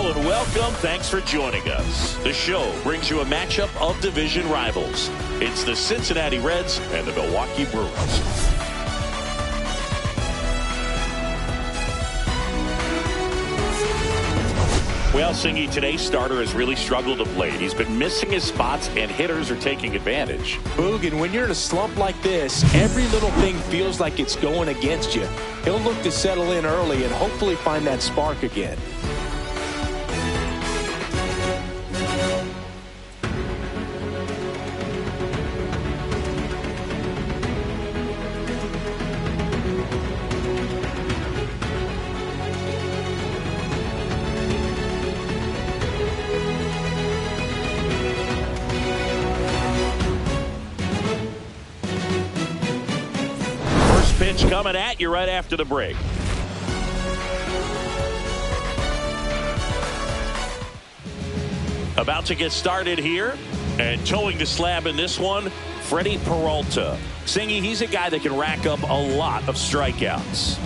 Hello and welcome. Thanks for joining us. The show brings you a matchup of division rivals. It's the Cincinnati Reds and the Milwaukee Brewers. Well, Singy, today's starter has really struggled of late. He's been missing his spots, and hitters are taking advantage. Boog, and when you're in a slump like this, every little thing feels like it's going against you. He'll look to settle in early and hopefully find that spark again. Pitch coming at you right after the break. About to get started here, and towing the slab in this one, Freddie Peralta. Singy, he's a guy that can rack up a lot of strikeouts.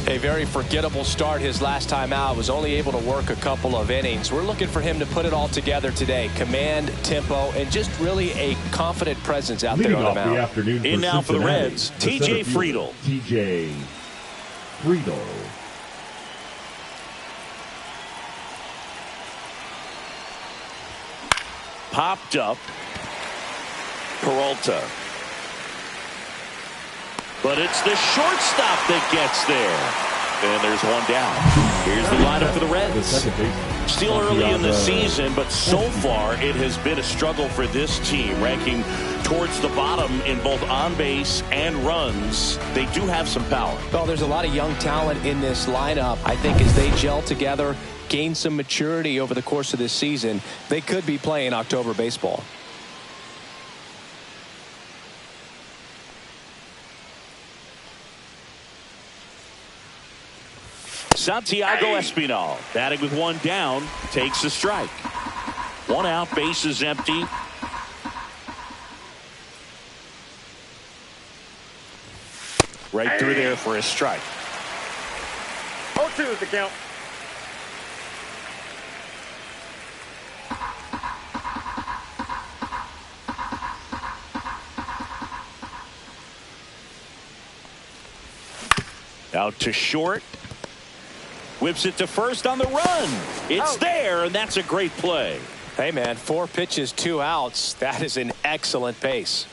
A very forgettable start his last time out. Was only able to work a couple of innings. We're looking for him to put it all together today. Command, tempo, and just really a confident presence out there on the mound. In now for the Reds, TJ Friedl. TJ Friedl. Popped up. Peralta. But it's the shortstop that gets there. And there's one down. Here's the lineup for the Reds. Still early in the season, but so far it has been a struggle for this team, ranking towards the bottom in both on base and runs. They do have some power. Well, there's a lot of young talent in this lineup. I think as they gel together, gain some maturity over the course of this season, they could be playing October baseball. Santiago Espinal, batting with one down, takes a strike. One out, base is empty. Right through there for a strike. 0-2 is the count. Out to short. Whips it to first on the run. It's there, and that's a great play. Hey, man, 4 pitches, 2 outs. That is an excellent pace.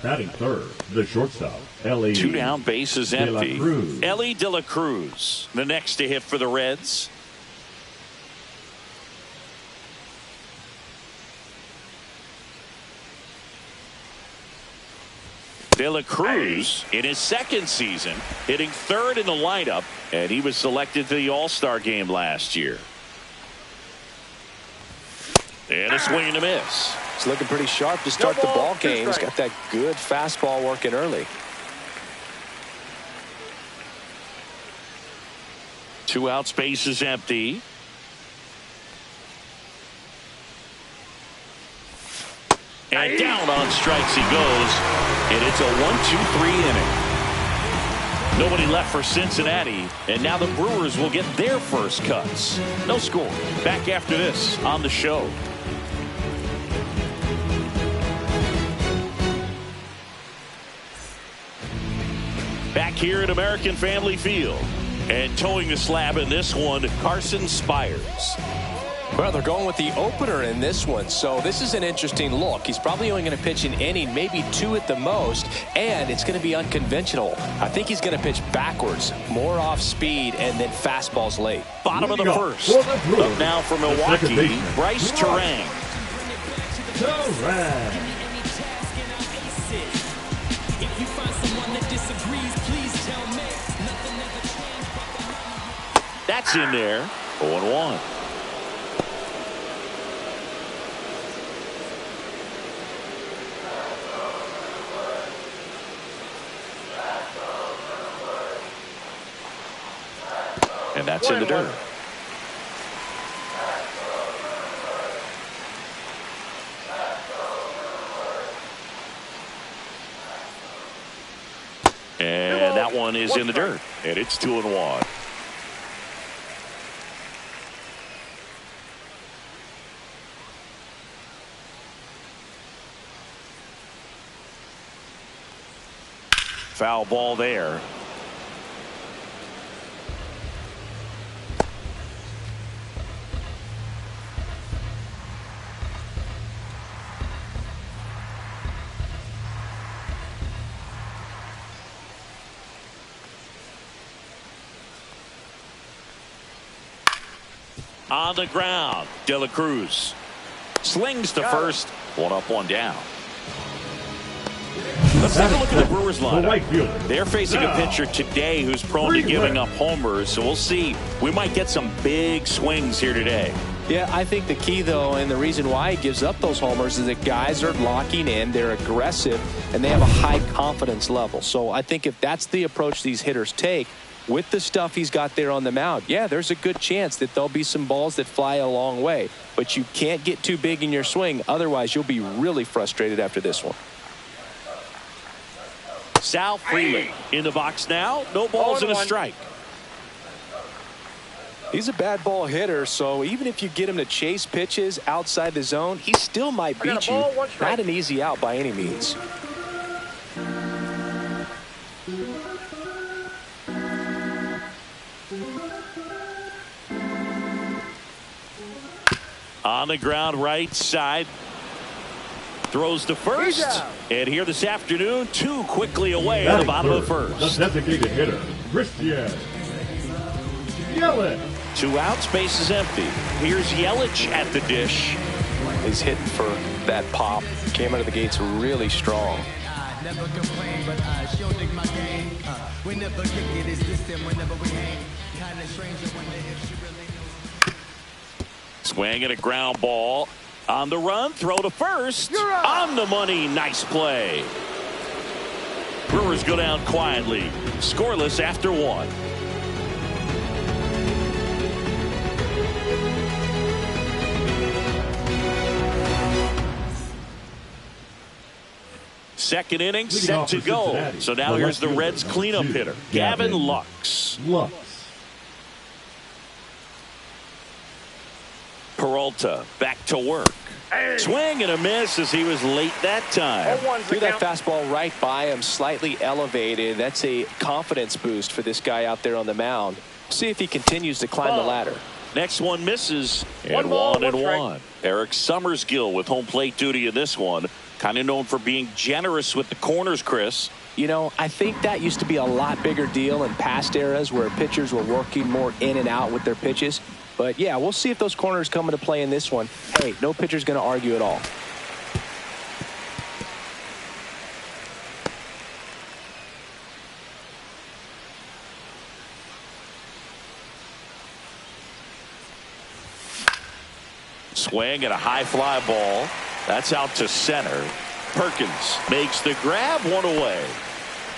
Batting third, the shortstop, Ellie. 2 down, base is empty. Cruz. Ellie De La Cruz, the next to hit for the Reds. De La Cruz in his second season, hitting third in the lineup, and he was selected to the All-Star game last year. And a swing and a miss. It's looking pretty sharp to start the ball game. He's got that good fastball working early. 2 outs, base is empty. And down on strikes he goes. And it's a 1-2-3 inning. Nobody left for Cincinnati. And now the Brewers will get their first cuts. No score. Back after this on the show. Back here at American Family Field. And towing the slab in this one, Carson Spires. Well, they're going with the opener in this one, so this is an interesting look. He's probably only going to pitch an inning, maybe 2 at the most, and it's going to be unconventional. I think he's going to pitch backwards, more off speed, and then fastballs late. Bottom of the first. Up now for Milwaukee, Bryce Turang. That's in there. 0-1. And that's in the dirt. And that one is in the dirt. And it's 2-1. Foul ball there. On the ground, De La Cruz slings to first. One up, one down. Let's take a look at the Brewers lineup. They're facing a pitcher today who's prone to giving up homers, so we'll see. We might get some big swings here today. Yeah, I think the key, though, and the reason why he gives up those homers is that guys are locking in, they're aggressive, and they have a high confidence level. So I think if that's the approach these hitters take, with the stuff he's got there on the mound, yeah, there's a good chance that there'll be some balls that fly a long way. But you can't get too big in your swing, otherwise you'll be really frustrated after this one. Sal Freeland in the box now. No balls and a strike. He's a bad ball hitter, so even if you get him to chase pitches outside the zone, he still might beat you. Not an easy out by any means. On the ground, right side. Throws to first. And here this afternoon, two quickly away at the bottom of the first. The designated hitter, Christian Yelich. 2 outs, base is empty. Here's Yelich at the dish. He's hitting for that pop. Came out of the gates really strong. Never complain, but I sure dig my game. We never kick it, it's system whenever we hang. Kind of strange, I wonder if she really knows. Swing and a ground ball. On the run, throw to first. On the money, nice play. Brewers go down quietly. Scoreless after 1. Second inning set to go. So now here's the Reds cleanup hitter, Gavin Lux. Peralta back to work. Swing and a miss as he was late that time. Threw that fastball right by him, slightly elevated. That's a confidence boost for this guy out there on the mound. See if he continues to climb the ladder. Next one misses. And 1-1. Eric Summersgill with home plate duty in this one. Kind of known for being generous with the corners, Chris. You know, I think that used to be a lot bigger deal in past eras where pitchers were working more in and out with their pitches. But, yeah, we'll see if those corners come into play in this one. Hey, no pitcher's going to argue at all. Swing and a high fly ball. That's out to center. Perkins makes the grab, 1 away.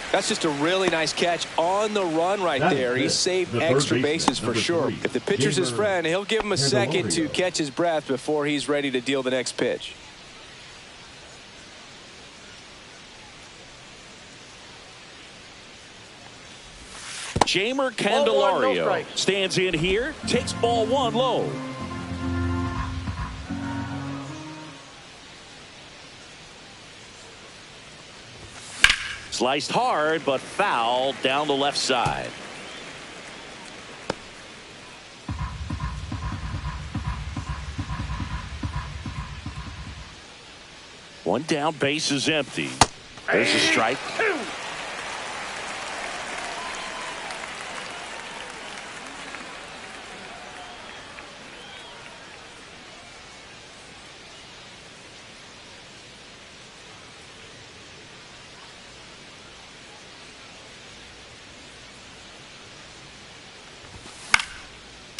That's just a really nice catch on the run right there. He saved extra bases for sure. If the pitcher's his friend, he'll give him a second to catch his breath before he's ready to deal the next pitch. Jamer Candelario stands in here, takes ball 1 low. Sliced hard, but foul down the left side. One down, base is empty. There's a strike.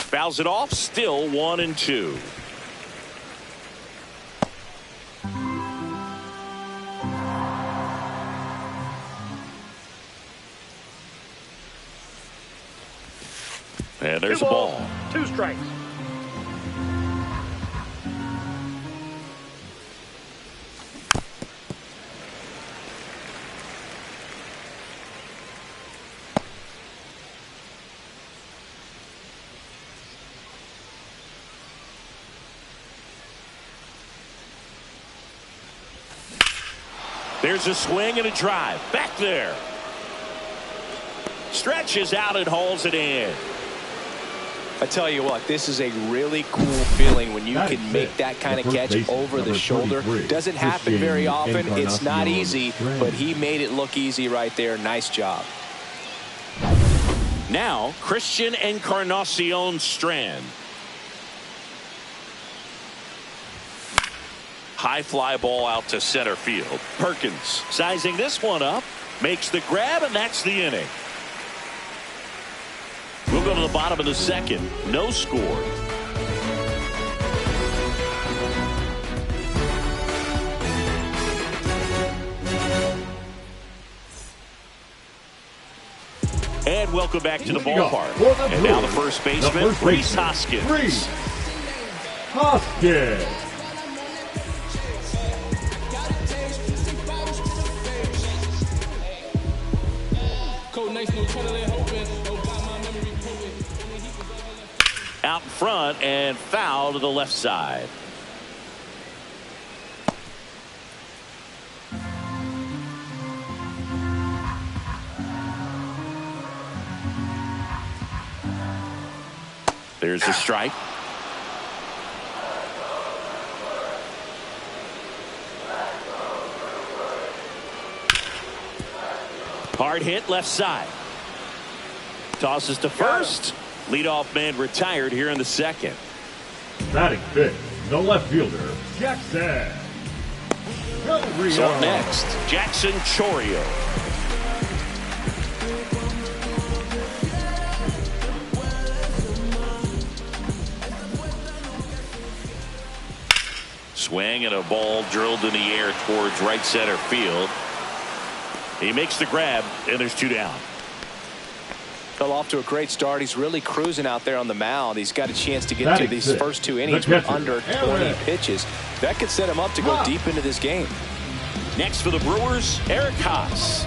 Fouls it off, still 1-2. And there's a ball. 2 strikes. There's a swing and a drive. Back there. Stretches out and hauls it in. I tell you what, this is a really cool feeling when you can make that kind of catch over the shoulder. Doesn't happen very often. It's not easy, but he made it look easy right there. Nice job. Now, Christian Encarnacion Strand. High fly ball out to center field. Perkins sizing this one up, makes the grab, and that's the inning. We'll go to the bottom of the second. No score. And welcome back to the ballpark. And now the first baseman, Rhys Hoskins. Rhys Hoskins. Out in front and foul to the left side. There's a strike. Hard hit left side. Tosses to first. Leadoff man retired here in the second. Batting fifth, the left fielder, Jackson. So up next, Jackson Chourio. Swing and a ball drilled in the air towards right center field. He makes the grab, and there's two down. Fell off to a great start. He's really cruising out there on the mound. He's got a chance to get through these first two innings with under 20 pitches. That could set him up to go deep into this game. Next for the Brewers, Eric Haas.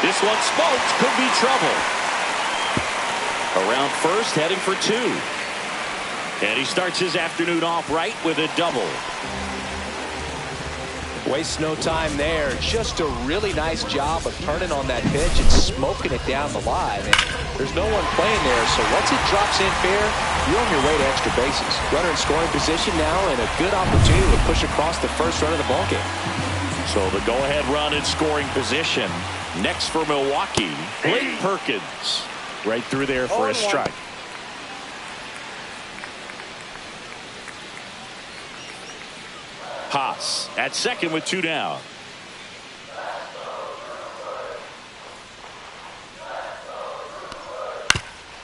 This one smoked, could be trouble. Around first, heading for two. And he starts his afternoon off right with a double. Wastes no time there. Just a really nice job of turning on that pitch and smoking it down the line. And there's no one playing there, so once it drops in fair, you're on your way to extra bases. Runner in scoring position now and a good opportunity to push across the first run of the ballgame. So the go-ahead run in scoring position. Next for Milwaukee, Blake Perkins. Right through there for a strike. Haas at second with two down.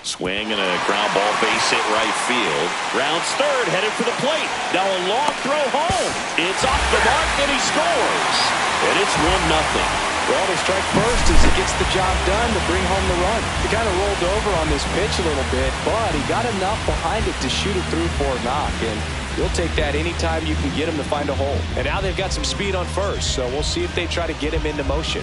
Swing and a ground ball base hit right field. Rounds third, headed for the plate. Now a long throw home. It's off the mark and he scores. And it's 1-0. Well, to strike first as he gets the job done to bring home the run. He kind of rolled over on this pitch a little bit, but he got enough behind it to shoot it through for a knock. And you'll take that anytime you can get him to find a hole. And now they've got some speed on first, so we'll see if they try to get him into motion.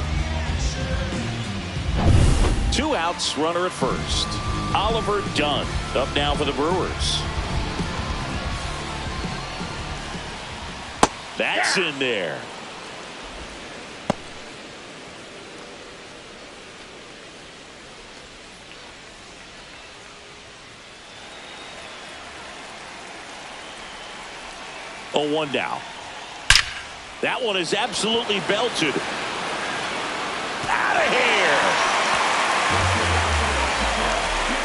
Two outs, runner at first. Oliver Dunn up now for the Brewers. That's in there. Oh, 1 down. That one is absolutely belted. Out of here.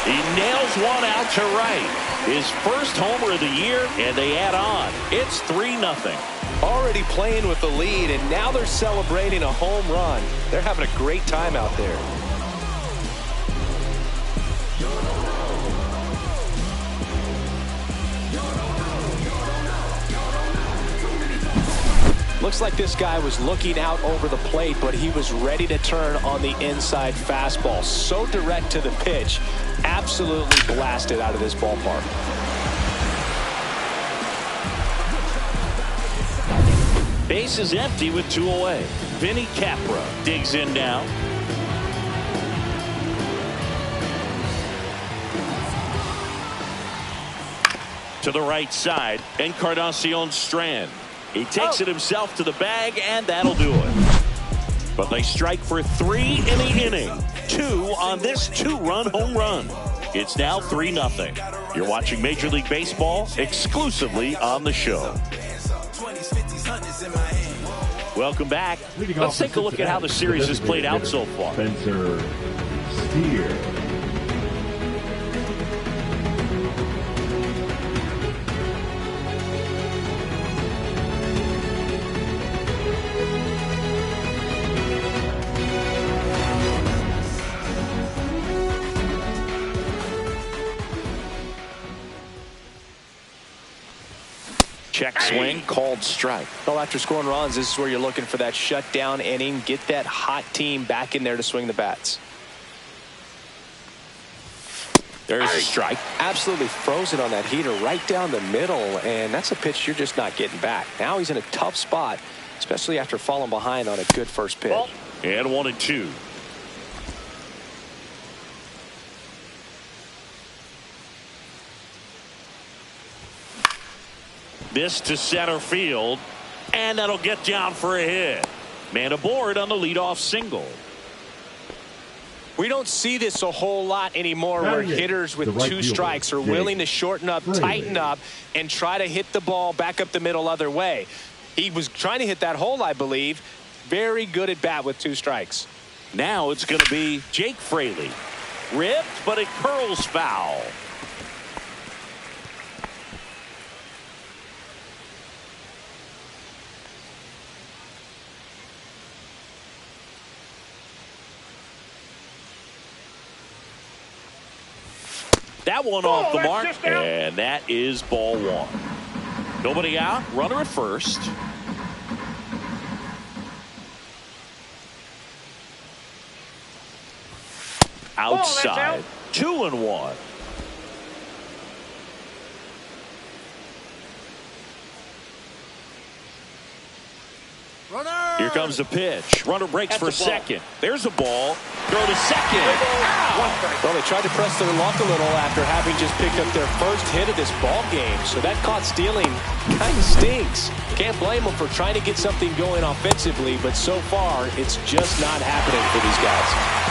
He nails one out to right. His first homer of the year, and they add on. It's 3-0. Already playing with the lead, and now they're celebrating a home run. They're having a great time out there. Looks like this guy was looking out over the plate, but he was ready to turn on the inside fastball. So direct to the pitch. Absolutely blasted out of this ballpark. Base is empty with 2 away. Vinny Capra digs in now. To the right side, Encarnacion Strand. He takes it himself to the bag, and that'll do it. But they strike for 3 in the inning. 2 on this 2-run home run. It's now 3-0. You're watching Major League Baseball exclusively on the show. Welcome back. Let's take a look at how the series has played out so far. Spencer Steer. Check swing, called strike. Well, after scoring runs, this is where you're looking for that shutdown inning. Get that hot team back in there to swing the bats. There's a strike. Absolutely frozen on that heater right down the middle, and that's a pitch you're just not getting back. Now he's in a tough spot, especially after falling behind on a good first pitch. And 1-2. This to center field, and that'll get down for a hit. Man aboard on the leadoff single. We don't see this a whole lot anymore where hitters with 2 strikes are willing to shorten up, tighten up, and try to hit the ball back up the middle other way. He was trying to hit that hole, I believe. Very good at bat with 2 strikes. Now it's going to be Jake Fraley. Ripped, but it curls foul. That one off the mark, and that is ball 1. Nobody out, runner at first. Outside, 2-1. Here comes the pitch. Runner breaks for second. There's a ball. Throw to second. Well, they tried to press their luck a little after having just picked up their first hit of this ball game. So that caught stealing kind of stinks. Can't blame them for trying to get something going offensively, but so far it's just not happening for these guys.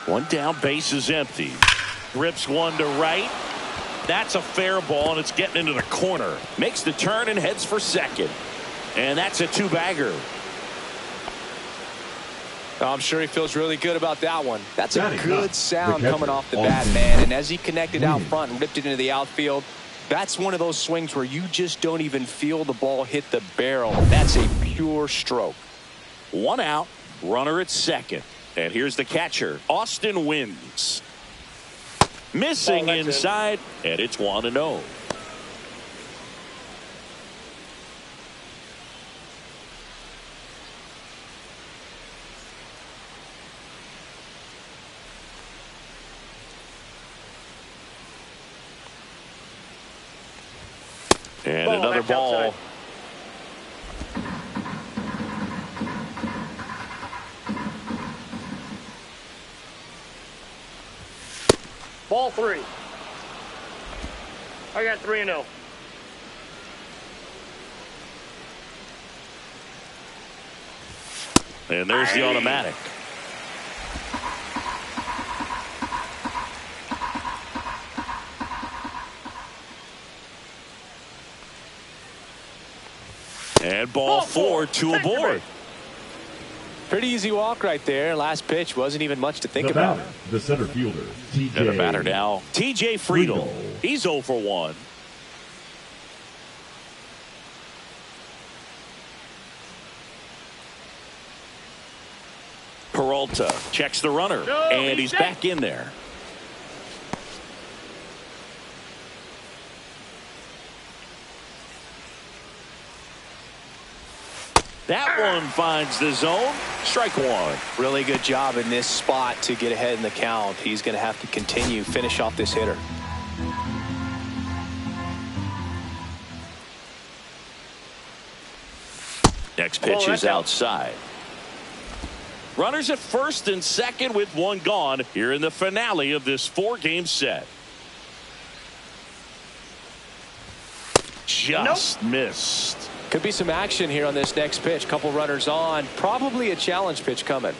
One down, base is empty. Rips one to right. That's a fair ball, and it's getting into the corner. Makes the turn and heads for second. And that's a 2-bagger. I'm sure he feels really good about that one. That's a good sound coming off the bat, man. And as he connected out front and ripped it into the outfield, that's one of those swings where you just don't even feel the ball hit the barrel. That's a pure stroke. 1 out, runner at second. And here's the catcher, Austin Wins. Missing inside, and it's 1-0. And another ball. Outside. Ball 3. I got 3-0. And there's the automatic. And ball 4, 2 aboard. Pretty easy walk right there. Last pitch wasn't even much to think about. The center fielder, TJ. And the batter now, TJ Friedl. He's 0 for 1. Peralta checks the runner, and he's back in there. That one finds the zone. Strike 1. Really good job in this spot to get ahead in the count. He's going to have to continue, finish off this hitter. Next pitch is outside. Runners at first and second with one gone here in the finale of this 4-game set. Just missed. Could be some action here on this next pitch. Couple runners on. Probably a challenge pitch coming.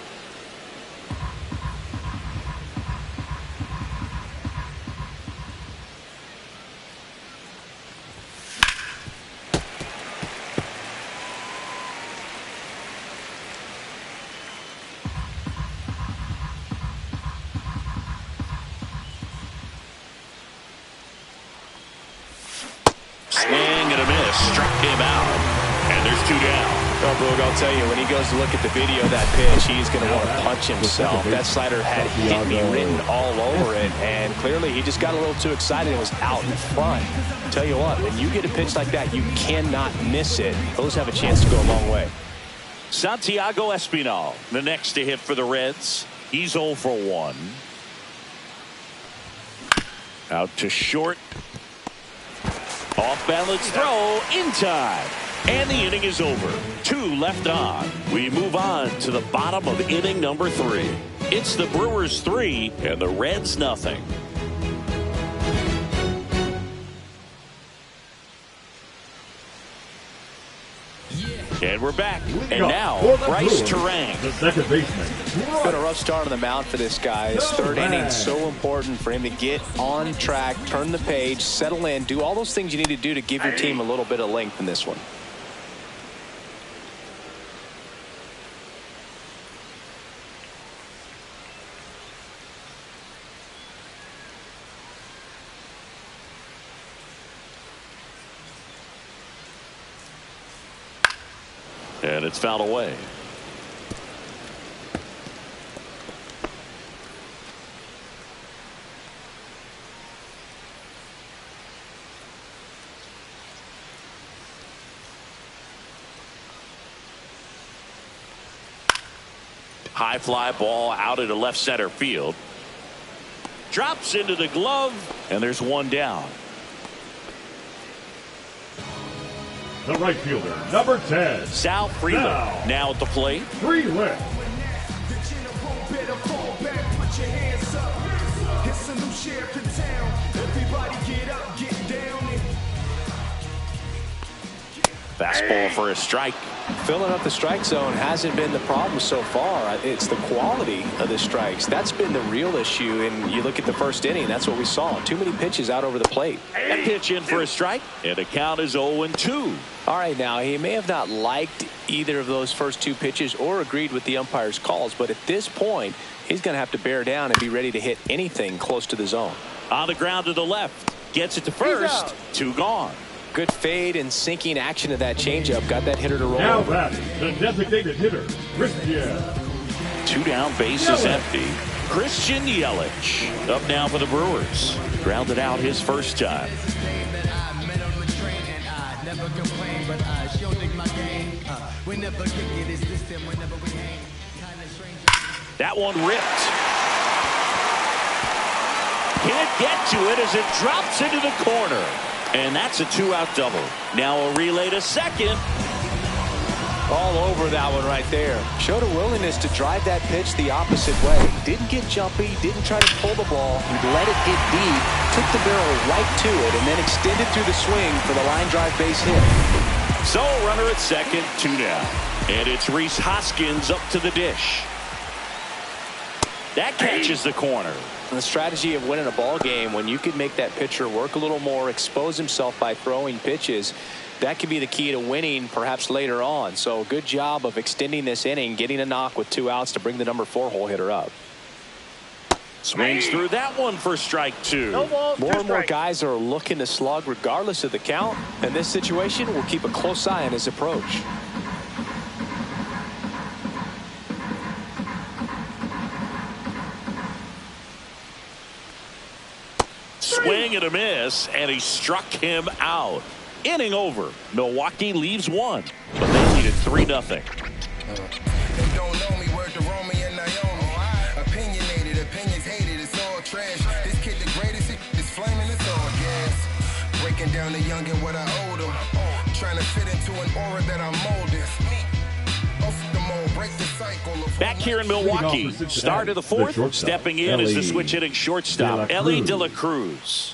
I'll tell you, when he goes to look at the video of that pitch, he's going to want to punch himself. That slider had hit me written all over it, and clearly he just got a little too excited and was out in front. I'll tell you what, when you get a pitch like that, you cannot miss it. Those have a chance to go a long way. Santiago Espinal, the next to hit for the Reds. He's 0 for 1. Out to short. Off balance throw in time. And the inning is over. 2 left on. We move on to the bottom of inning number 3. It's the Brewers 3 and the Reds nothing. And we're back. And now, Bryce Terang. The second baseman. It's been a rough start on the mound for this guy. His third inning is so important for him to get on track, turn the page, settle in, do all those things you need to do to give your team a little bit of length in this one. And it's fouled away. High fly ball out into left center field. Drops into the glove, and there's one down. The right fielder, number 10. Sal Frelick now at the plate. Frelick. Fastball for a strike. Filling up the strike zone hasn't been the problem so far. It's the quality of the strikes. That's been the real issue. And you look at the first inning, that's what we saw. Too many pitches out over the plate. A pitch in for a strike, and the count is 0-2. All right, now, he may have not liked either of those first 2 pitches or agreed with the umpire's calls, but at this point, he's going to have to bear down and be ready to hit anything close to the zone. On the ground to the left. Gets it to first. 2 gone. Good fade and sinking action of that changeup. Got that hitter to roll. Now batting, the designated hitter, Christian. 2 down, bases empty. Christian Yelich up now for the Brewers. Grounded out his first time. That one ripped. Can't get to it as it drops into the corner. And that's a 2-out double. Now a relay to second. All over that one right there. Showed a willingness to drive that pitch the opposite way. Didn't get jumpy, didn't try to pull the ball. He let it hit deep, took the barrel right to it, and then extended through the swing for the line drive base hit. So runner at second, 2 down. And it's Rhys Hoskins up to the dish. That catches the corner. The strategy of winning a ball game, when you could make that pitcher work a little more, expose himself by throwing pitches, that could be the key to winning perhaps later on. So good job of extending this inning, getting a knock with 2 outs to bring the number 4 hole hitter up. Swings through that one for strike 2. No balls, More and more 2 strikes. guys are looking to slug regardless of the count. In this situation, we'll keep a close eye on his approach. Swing and a miss, and he struck him out. Inning over. Milwaukee leaves 1, but they needed 3-0. They don't know me, word to Romy and Naomi. Opinionated, opinions hated, it's all trash. This kid the greatest, it's flaming, it's all gas. Breaking down the young and what I owed him. Trying to fit into an aura that I'm molded. break the cycle of Back here in Milwaukee, start of the fourth. Stepping in is the switch hitting shortstop, Ellie De La Cruz.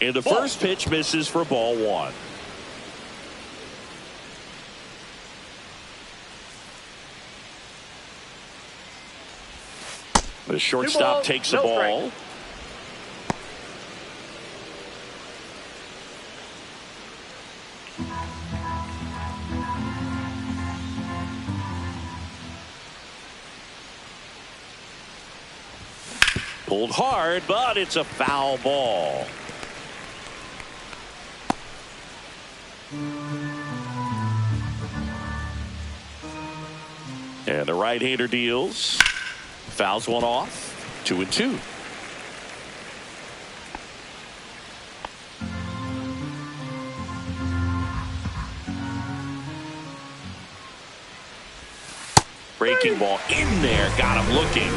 And the first pitch misses for ball one. The shortstop takes the ball. Pulled hard, but it's a foul ball. And the right-hander deals. Fouls one off. 2-2. Breaking ball in there. Got him looking.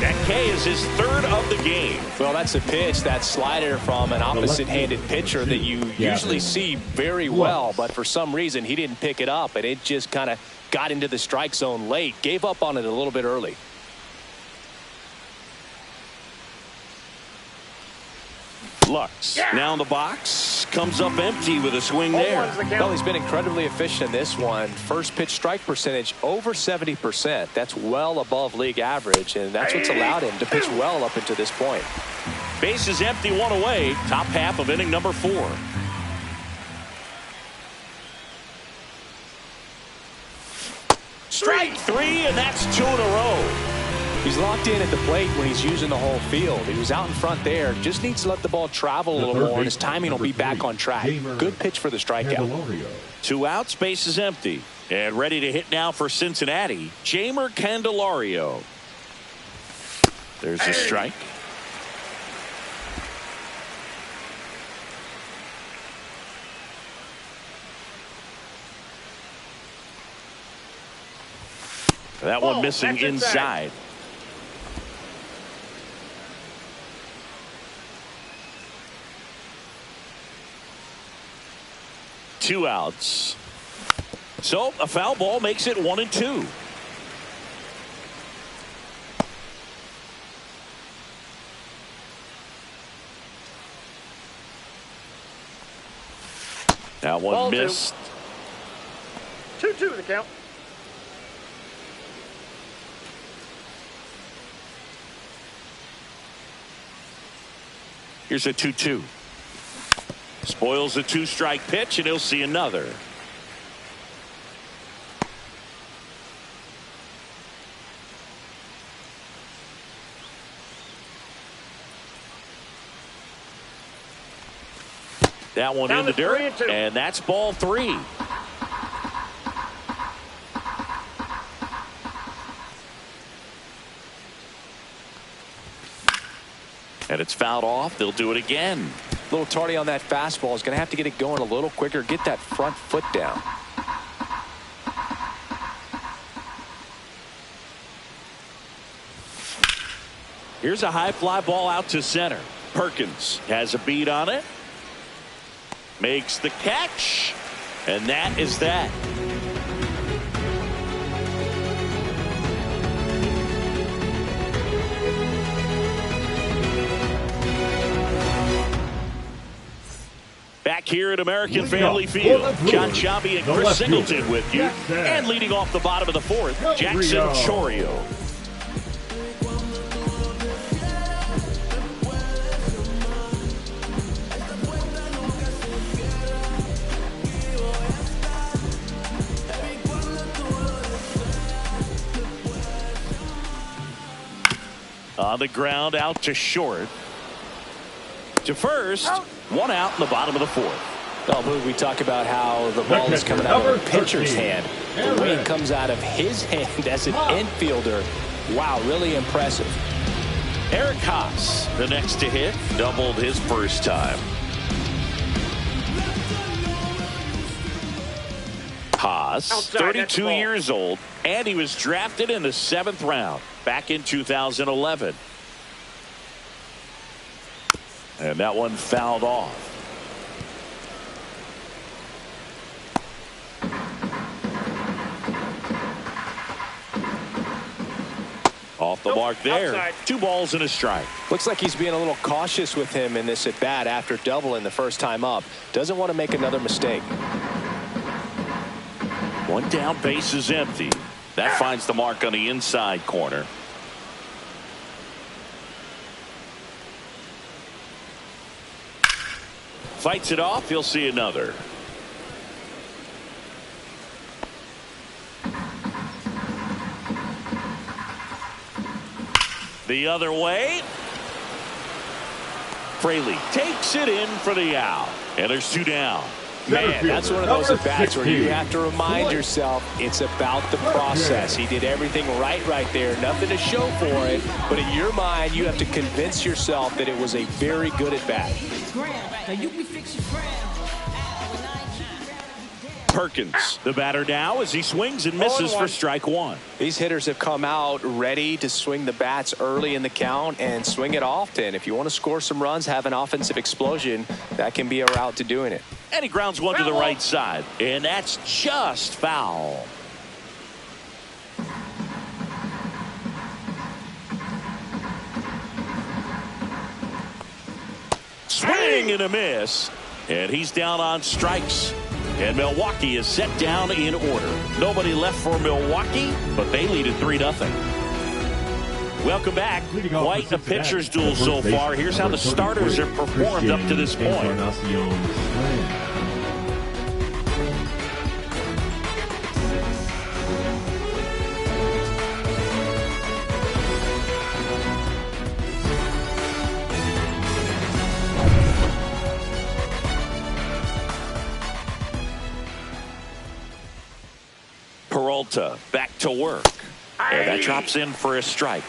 That K is his third of the game. Well, that's a pitch, that slider from an opposite-handed pitcher that you usually see very well, but for some reason he didn't pick it up, and it just kind of got into the strike zone late. Gave up on it a little bit early. Lux now in the box, comes up empty with a swing there. Well, he's been incredibly efficient in this one. First pitch strike percentage over 70%. That's well above league average, and that's what's allowed him to pitch well up until this point. Base is empty, one away. Top half of inning number 4. Strike 3, and that's 2 in a row. He's locked in at the plate when he's using the whole field. He was out in front there. Just needs to let the ball travel a little more, and his timing will be back on track. Good pitch for the strikeout. 2 outs, base is empty. And ready to hit now for Cincinnati, Jeimer Candelario. There's a strike. That one missing inside. Two outs. So a foul ball makes it 1-2. That one Ball missed. 2-2 the count. Here's a 2-2. Spoils the 2-strike pitch, and he'll see another. That one in the dirt, and that's ball 3. And it's fouled off. They'll do it again. A little tardy on that fastball. Is going to have to get it going a little quicker. Get that front foot down. Here's a high fly ball out to center. Perkins has a beat on it. Makes the catch. And that is that. Back here at American Family Field, John Sciambi and Chris Singleton with you. And leading off the bottom of the 4th, Jackson Chourio. On the ground, out to short. To first. 1 out in the bottom of the 4th. Well, we talk about how the ball is coming out of the pitcher's hand. The way it comes out of his hand as an infielder. Wow, really impressive. Eric Haas, the next to hit, doubled his first time. Haas, 32 years old, and he was drafted in the 7th round back in 2011. And that one fouled off. Off the mark there. Outside. 2 balls and a strike. Looks like he's being a little cautious with him in this at bat after doubling the first time up. Doesn't want to make another mistake. 1 down, base is empty. That finds the mark on the inside corner. Fights it off. He'll see another. The other way. Fraley takes it in for the out. And there's 2 down. Man, that's one of those at-bats where you have to remind yourself it's about the process. He did everything right there. Nothing to show for it. But in your mind, you have to convince yourself that it was a very good at-bat. Perkins, the batter now, as he swings and misses for strike 1. These hitters have come out ready to swing the bats early in the count and swing it often. If you want to score some runs, have an offensive explosion, that can be a route to doing it. And he grounds one to the right side. And that's just foul. Swing and a miss. And he's down on strikes. And Milwaukee is set down in order. Nobody left for Milwaukee, but they lead at 3-0. Welcome back. Quite a pitcher's duel so far. Here's how the starters have performed up to this point. Peralta back to work. And that drops in for a strike.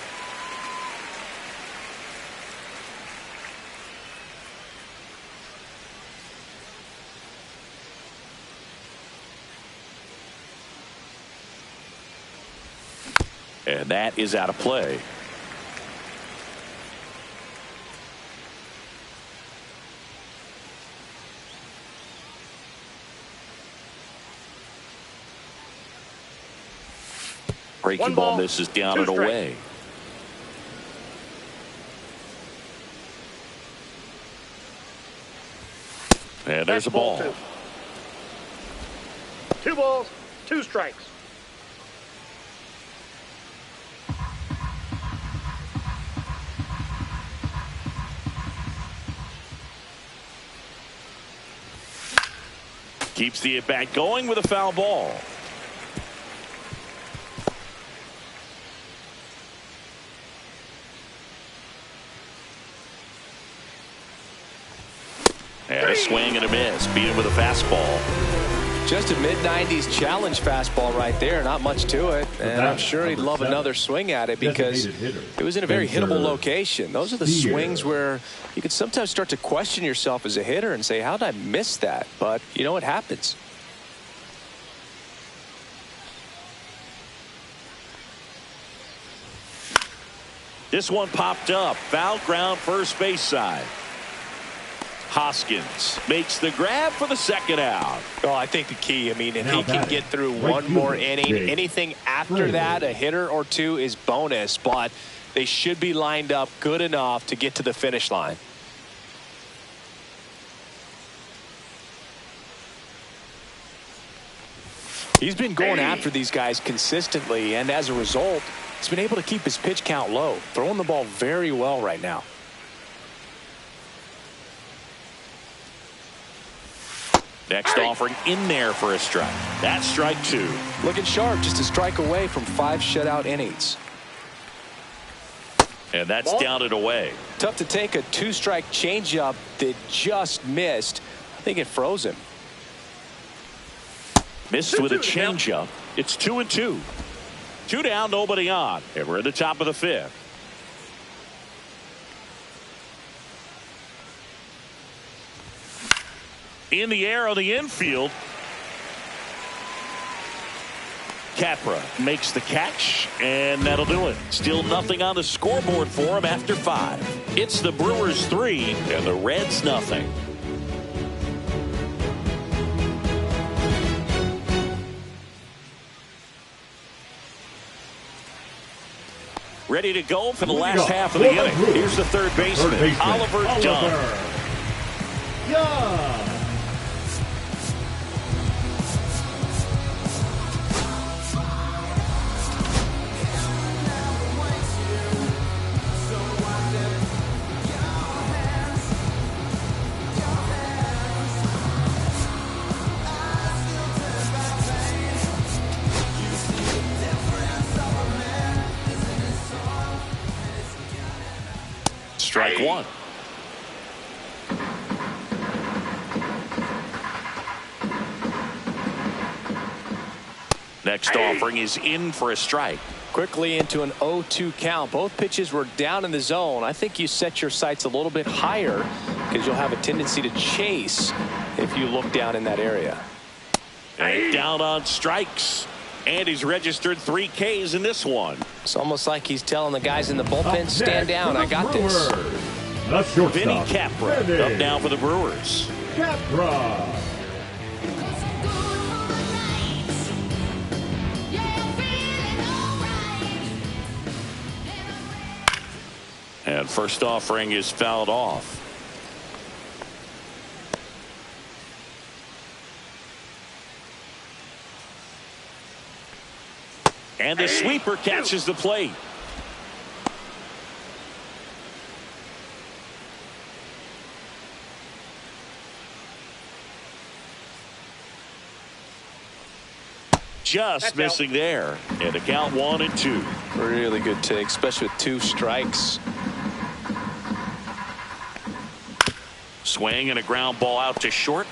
And that is out of play. Breaking ball misses down and away. And there's a ball. 2 balls, 2 strikes. Keeps the at-bat going with a foul ball. And a swing and a miss. Beat him with a fastball. Just a mid-90s challenge fastball right there. Not much to it. And I'm sure he'd love another swing at it because it was in a very hittable location. Those are the swings where you could sometimes start to question yourself as a hitter and say, how did I miss that? But, you know, it happens. This one popped up. Foul ground, first base side. Hoskins makes the grab for the second out. Well, I think the key, I mean, if he can get through one more inning, anything after that, a hitter or two is bonus, but they should be lined up good enough to get to the finish line. He's been going after these guys consistently, and as a result, he's been able to keep his pitch count low, throwing the ball very well right now. Next offering in there for a strike. That's strike 2. Looking sharp, just a strike away from 5 shutout innings. And that's down and away. Tough to take a 2-strike changeup that just missed. I think it froze him. Missed with a changeup. It's 2-2. 2 down, nobody on. And we're at the top of the 5th. In the air on the infield. Capra makes the catch, and that'll do it. Still nothing on the scoreboard for him after 5. It's the Brewers 3 and the Reds nothing. Ready to go for the last half of the inning. Here's the third baseman, Oliver Dunn. Yeah. Strike one. Next offering is in for a strike. Quickly into an 0-2 count. Both pitches were down in the zone. I think you set your sights a little bit higher because you'll have a tendency to chase if you look down in that area. And down on strikes. And he's registered 3 Ks in this one. It's almost like he's telling the guys in the bullpen, stand down, I got this. That's shortstop. Vinny Capra up now for the Brewers. Capra. And first offering is fouled off. And the sweeper catches the plate. Just missing there. And the count 1-2. Really good take, especially with 2 strikes. Swing and a ground ball out to short.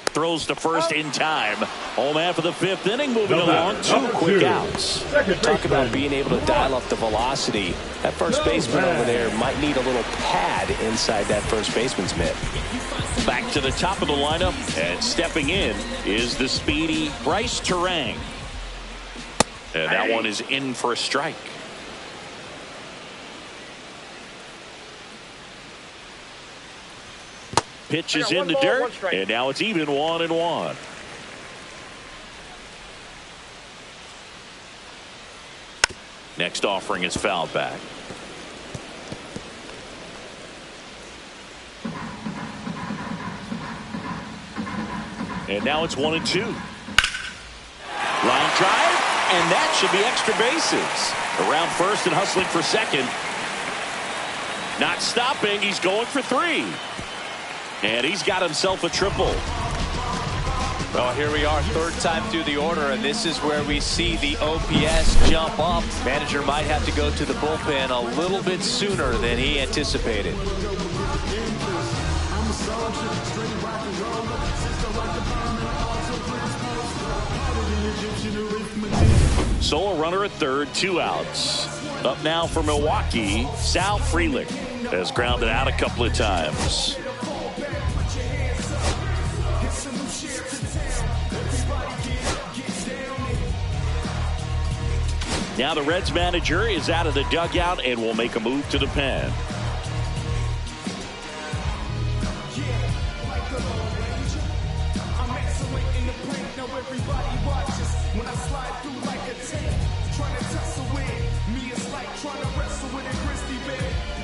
Throws to first in time. Home half of the 5th inning, moving along. 2 quick outs. Talk about being able to dial up the velocity. That first baseman over there might need a little pad inside that first baseman's mitt. Back to the top of the lineup, and stepping in is the speedy Bryce Turang. And that one is in for a strike. Pitch is in the dirt, and now it's even 1-1. Next offering is fouled back. And now it's 1-2. Line drive, and that should be extra bases. Around first and hustling for second. Not stopping, he's going for 3. And he's got himself a triple. Well, here we are, 3rd time through the order, and this is where we see the OPS jump up. Manager might have to go to the bullpen a little bit sooner than he anticipated. So a runner at third, 2 outs. Up now for Milwaukee, Sal Frelick has grounded out a couple of times. Now the Reds manager is out of the dugout and will make a move to the pen.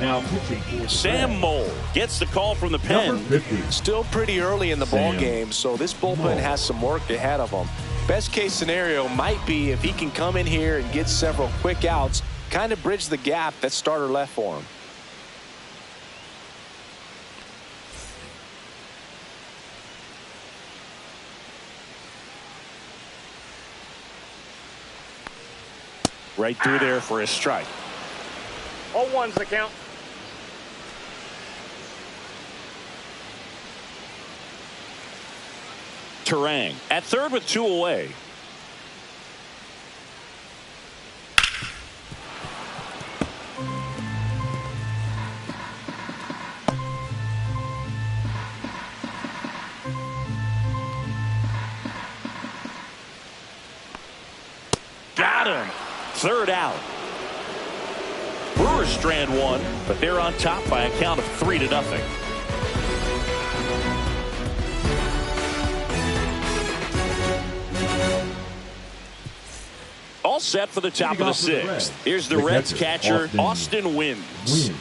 Now pitching. Sam Mole gets the call from the pen. Still pretty early in the ball game, so this bullpen has some work ahead of them. Best case scenario might be if he can come in here and get several quick outs, kind of bridge the gap that starter left for him. Right through there for a strike. 0-1's the count. Turang at third with 2 away. Got him. 3rd out. Brewers strand 1, but they're on top by a count of 3-0. all set for the top of the sixth. Here's the Reds catcher, Austin Wynns.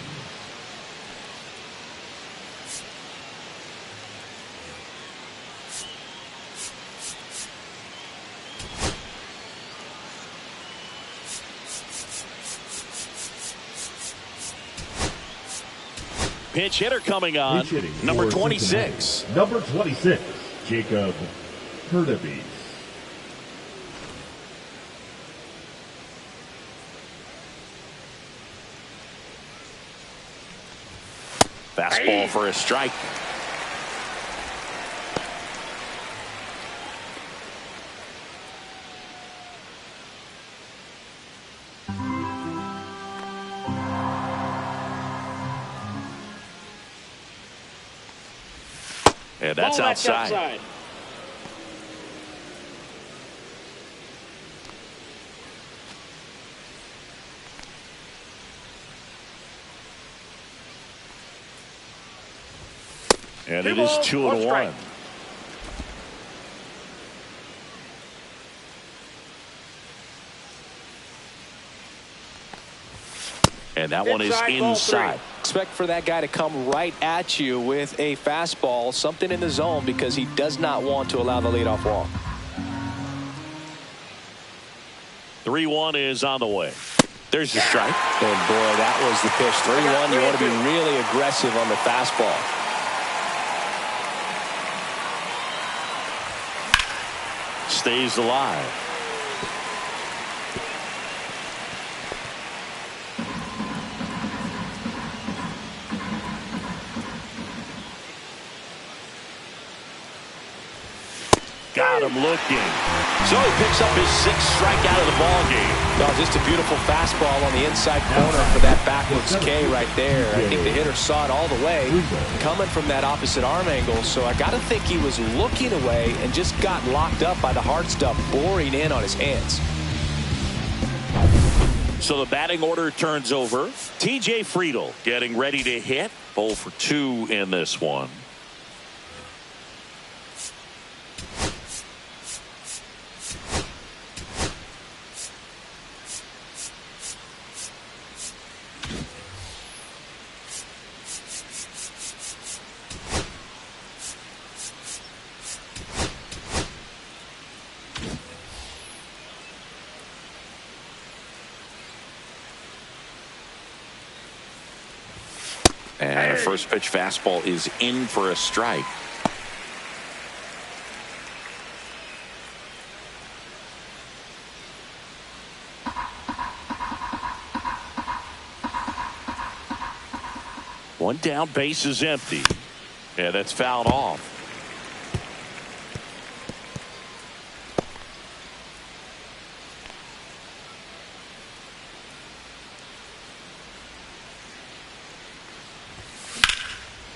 Pinch hitter coming on, number 26. Number 26, Jacob Hurtubise. Fastball for a strike. And that's outside. And it is 2-1. And that one is inside. Expect for that guy to come right at you with a fastball, something in the zone, because he does not want to allow the leadoff walk. 3-1 is on the way. There's the strike. And boy, that was the pitch. 3-1. You want to be really aggressive on the fastball. Stays alive. Got him looking. So he picks up his sixth strikeout of the ball game. No, just a beautiful fastball on the inside corner for that backwards K right there. I think the hitter saw it all the way coming from that opposite arm angle. So I got to think he was looking away and just got locked up by the hard stuff boring in on his hands. So the batting order turns over. TJ Friedl getting ready to hit. 0 for 2 in this one. And a first pitch fastball is in for a strike. One down, base is empty. Yeah, that's fouled off.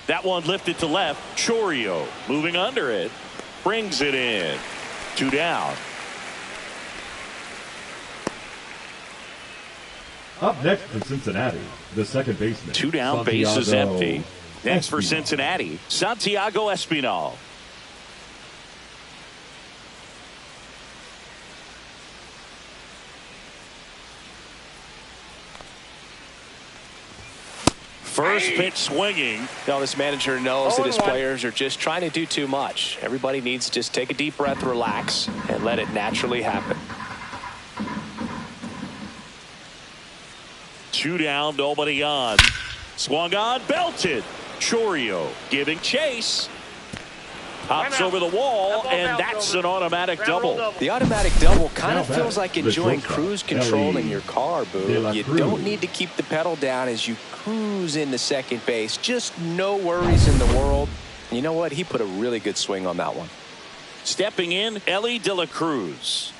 That one lifted to left. Chourio moving under it. Brings it in. 2 down. Up next for Cincinnati, the second baseman. 2 down, base is empty. Next for Cincinnati, Santiago Espinal. First pitch swinging. Now this manager knows that his players are just trying to do too much. Everybody needs to just take a deep breath, relax, and let it naturally happen. 2 down, nobody on. Swung on, belted. Chourio giving chase. Hops over the wall, and that's an automatic double. The automatic double kind of feels like enjoying cruise control in your car, Boo. You don't need to keep the pedal down as you cruise into second base. Just no worries in the world. And you know what? He put a really good swing on that one. Stepping in, Ellie De La Cruz.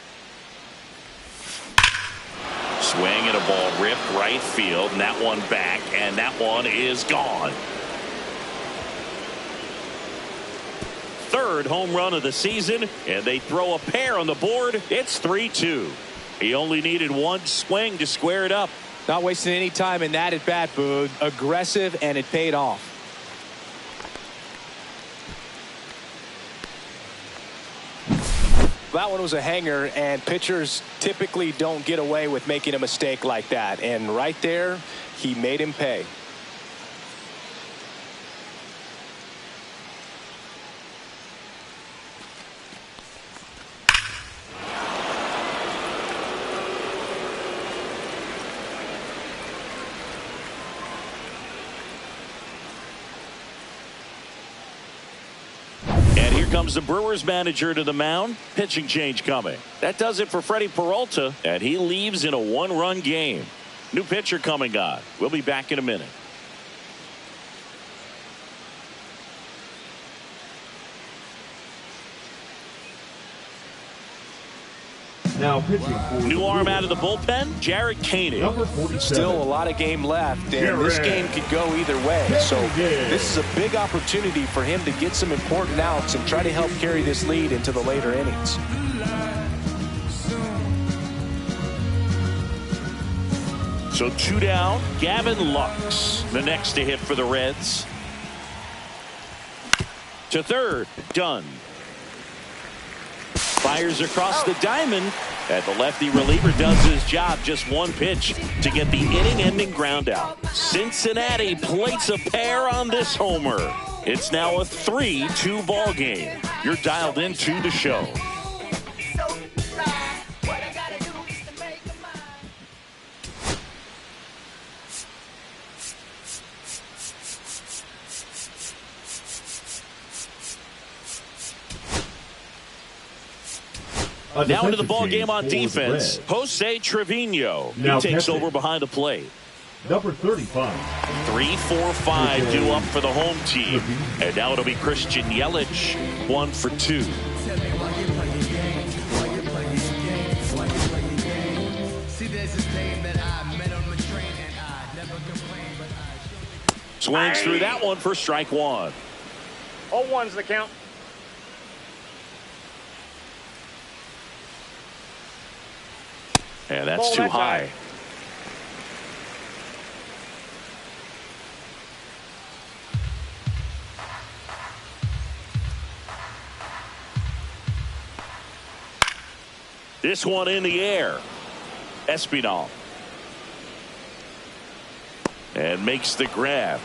Swing and a ball ripped right field, and that one back, and that one is gone. Third home run of the season, and they throw a pair on the board. It's 3-2. He only needed one swing to square it up. Not wasting any time in that at bat, Boog. Aggressive, and it paid off. That one was a hanger, and pitchers typically don't get away with making a mistake like that. And right there, he made him pay. Comes the Brewers manager to the mound. Pitching change coming. That does it for Freddie Peralta, and he leaves in a one-run game. New pitcher coming on. We'll be back in a minute. Now pitching for new arm out of the bullpen, Jarrett Koenig. Still a lot of game left, and this game could go either way. So this is a big opportunity for him to get some important outs and try to help carry this lead into the later innings. So 2 down. Gavin Lux, the next to hit for the Reds. To third, Dunn. Fires across the diamond, and the lefty reliever does his job. Just one pitch to get the inning-ending ground out. Cincinnati plates a pair on this homer. It's now a 3-2 ball game. You're dialed into the show. Now into the ball game on defense, Jose Trevino. He takes over behind the plate. Number 35. 3-4-5 due up for the home team. And now it'll be Christian Yelich, 1 for 2. Swings through that one for strike one. 0-1's the count. And that's too high. This one in the air. Espinal. And makes the grab.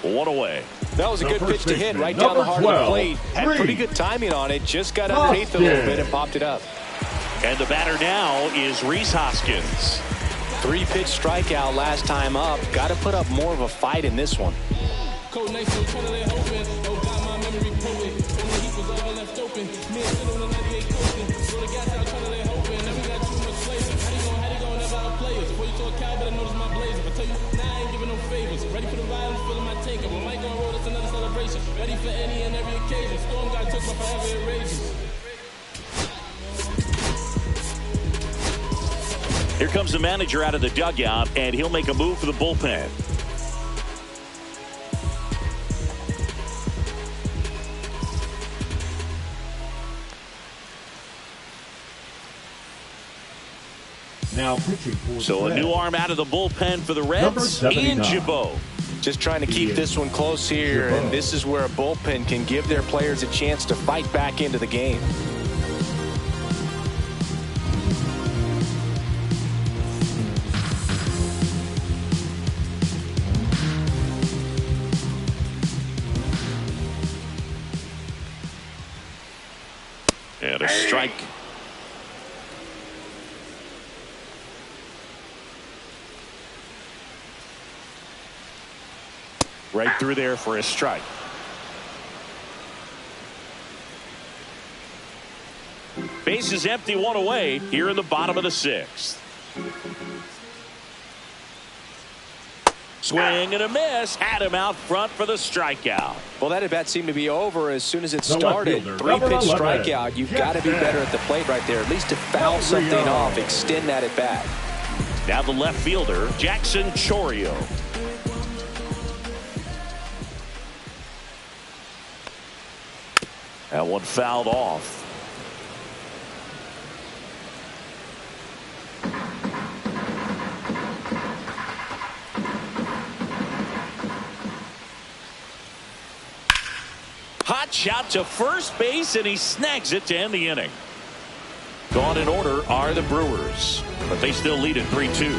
One away. That was a good pitch to hit right down the heart of the plate. Had pretty good timing on it. Just got underneath a little bit and popped it up. And the batter now is Rhys Hoskins. 3-pitch strikeout last time up. Got to put up more of a fight in this one. Here comes the manager out of the dugout, and he'll make a move for the bullpen. Now pitching for so a new arm out of the bullpen for the Reds, Ian Gibaut. Just trying to keep this one close here, and this is where a bullpen can give their players a chance to fight back into the game. And a strike. Right through there for a strike. Base is empty, one away here in the bottom of the sixth. Swing and a miss. Had him out front for the strikeout. Well, that at bat seemed to be over as soon as it started. 3-pitch strikeout. You've got to be better at the plate right there, at least to foul something off, extend that at bat. Now the left fielder, Jackson Chourio. That one fouled off. Hot shot to first base, and he snags it to end the inning. Gone in order are the Brewers, but they still lead at 3-2.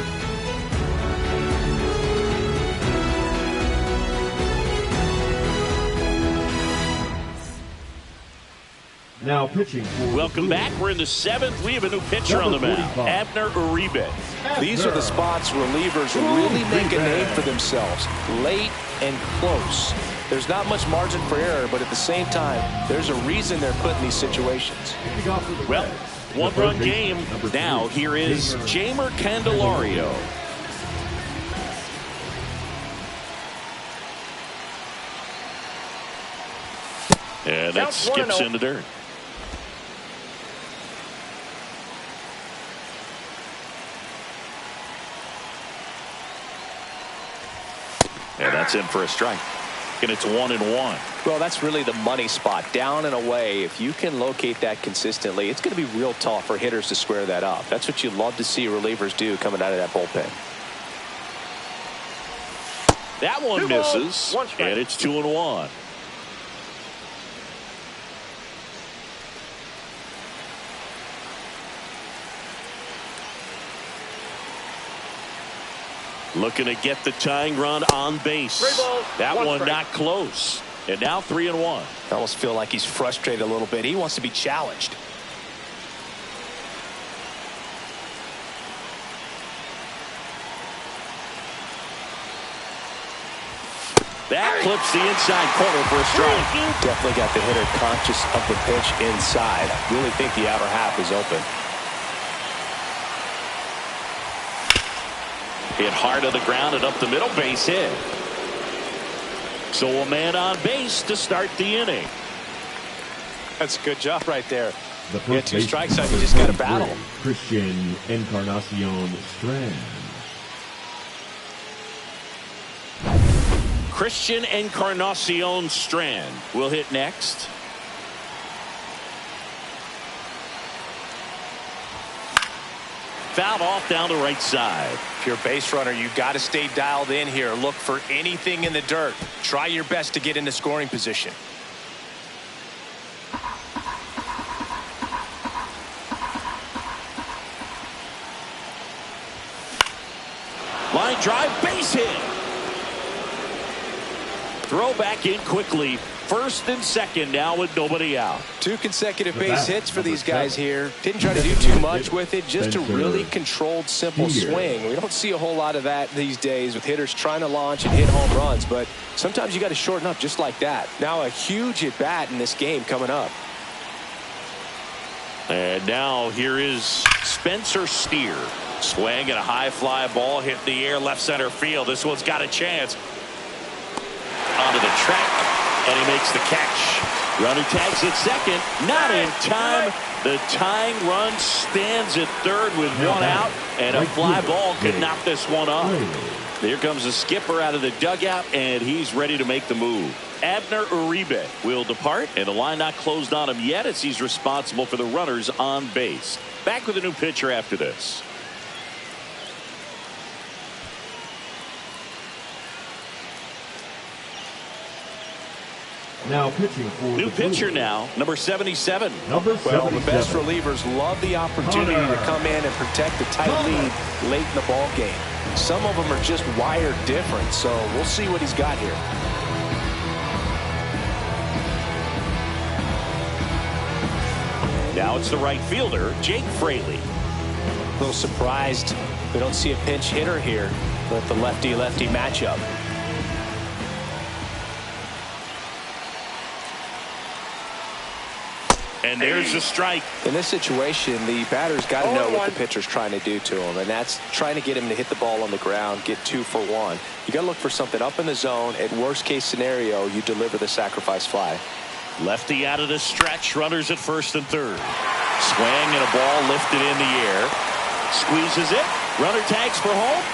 Now pitching for Welcome back. We're in the 7th. We have a new pitcher on the mound, Abner Uribe. These are the spots relievers really make a name for themselves. Late and close. There's not much margin for error, but at the same time, there's a reason they're put in these situations. Well, one-run game. Now, here is Jamer Candelario. And that skips in the dirt. And that's in for a strike. And it's 1-1. Well, that's really the money spot. Down and away. If you can locate that consistently, it's going to be real tough for hitters to square that up. That's what you love to see relievers do coming out of that bullpen. That one misses. And it's 2-1. Looking to get the tying run on base. That one not close. And now 3-1. I almost feel like he's frustrated a little bit. He wants to be challenged. That clips the inside corner for a strike. Definitely got the hitter conscious of the pitch inside. Really think the outer half is open. Hit hard to the ground and up the middle, base hit. So a man on base to start the inning. That's a good job right there. The You had 2 strikes on you, just got to battle. Christian Encarnacion Strand. Christian Encarnacion Strand will hit next. Fouled off down the right side. If you're a base runner, you've got to stay dialed in here. Look for anything in the dirt. Try your best to get into scoring position. Line drive, base hit. Throw back in quickly. First and second now with nobody out. 2 consecutive base hits for these guys here. Didn't try to do too much with it. Just a really controlled, simple swing. We don't see a whole lot of that these days with hitters trying to launch and hit home runs. But sometimes you got to shorten up just like that. Now a huge at bat in this game coming up. And now here is Spencer Steer. Swing and a high fly ball hit in the air left center field. This one's got a chance. Onto the track. And he makes the catch. Runner tags at second. Not in time. The tying run stands at third with 1 out. And a fly ball could knock this one off. Here comes the skipper out of the dugout. And he's ready to make the move. Abner Uribe will depart. And the line not closed on him yet as he's responsible for the runners on base. Back with a new pitcher after this. Now pitching for new pitcher now, number 77. Well, the best relievers love the opportunity to come in and protect the tight lead late in the ball game. Some of them are just wired different, so we'll see what he's got here. Now it's the right fielder, Jake Fraley. A little surprised we don't see a pinch hitter here with the lefty-lefty matchup. And there's the strike. In this situation, the batter's got to know what the pitcher's trying to do to him, and that's trying to get him to hit the ball on the ground, get 2 for 1. You got to look for something up in the zone. At worst case scenario, you deliver the sacrifice fly. Lefty out of the stretch, runners at first and third. Swing and a ball lifted in the air. Squeezes it. Runner tags for home.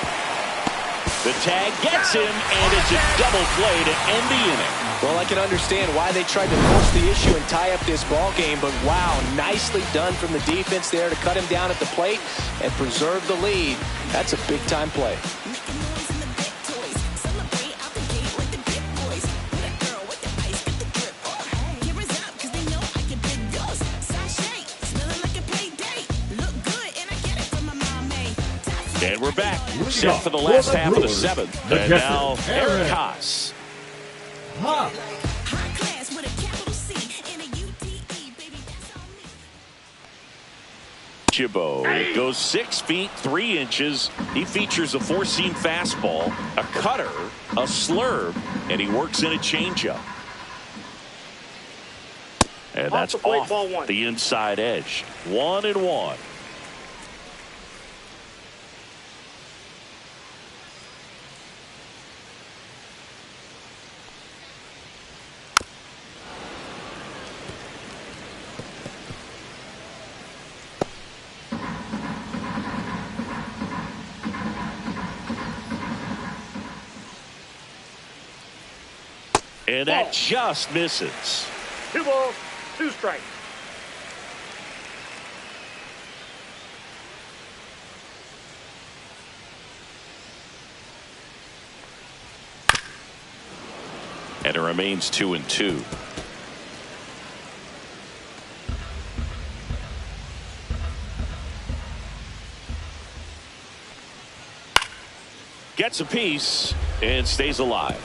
The tag gets him, and it's a double play to end the inning. Well, I can understand why they tried to force the issue and tie up this ball game, but wow, nicely done from the defense there to cut him down at the plate and preserve the lead. That's a big-time play. We're back. Set for the last half of the seventh. And now Eric Haas. Jibbo goes 6 feet 3 inches. He features a four-seam fastball, a cutter, a slurve, and he works in a changeup. And that's off the inside edge. 1-1. And that just misses. 2 balls, 2 strikes. And it remains 2-2. Gets a piece and stays alive.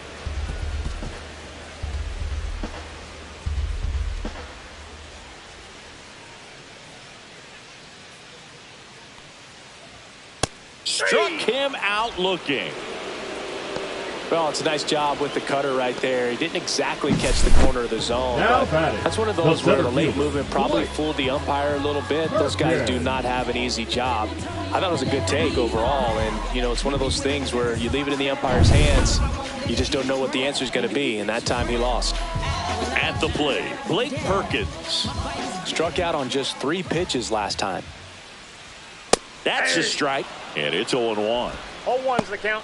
Struck him out looking. Well, it's a nice job with the cutter right there. He didn't exactly catch the corner of the zone. That's one of those where the late movement probably fooled the umpire a little bit. Those guys do not have an easy job. I thought it was a good take overall. And, you know, it's one of those things where you leave it in the umpire's hands. You just don't know what the answer is going to be. And that time he lost. At the plate, Blake Perkins. Struck out on just 3 pitches last time. That's a strike. And it's 0-1. 0-1's the count.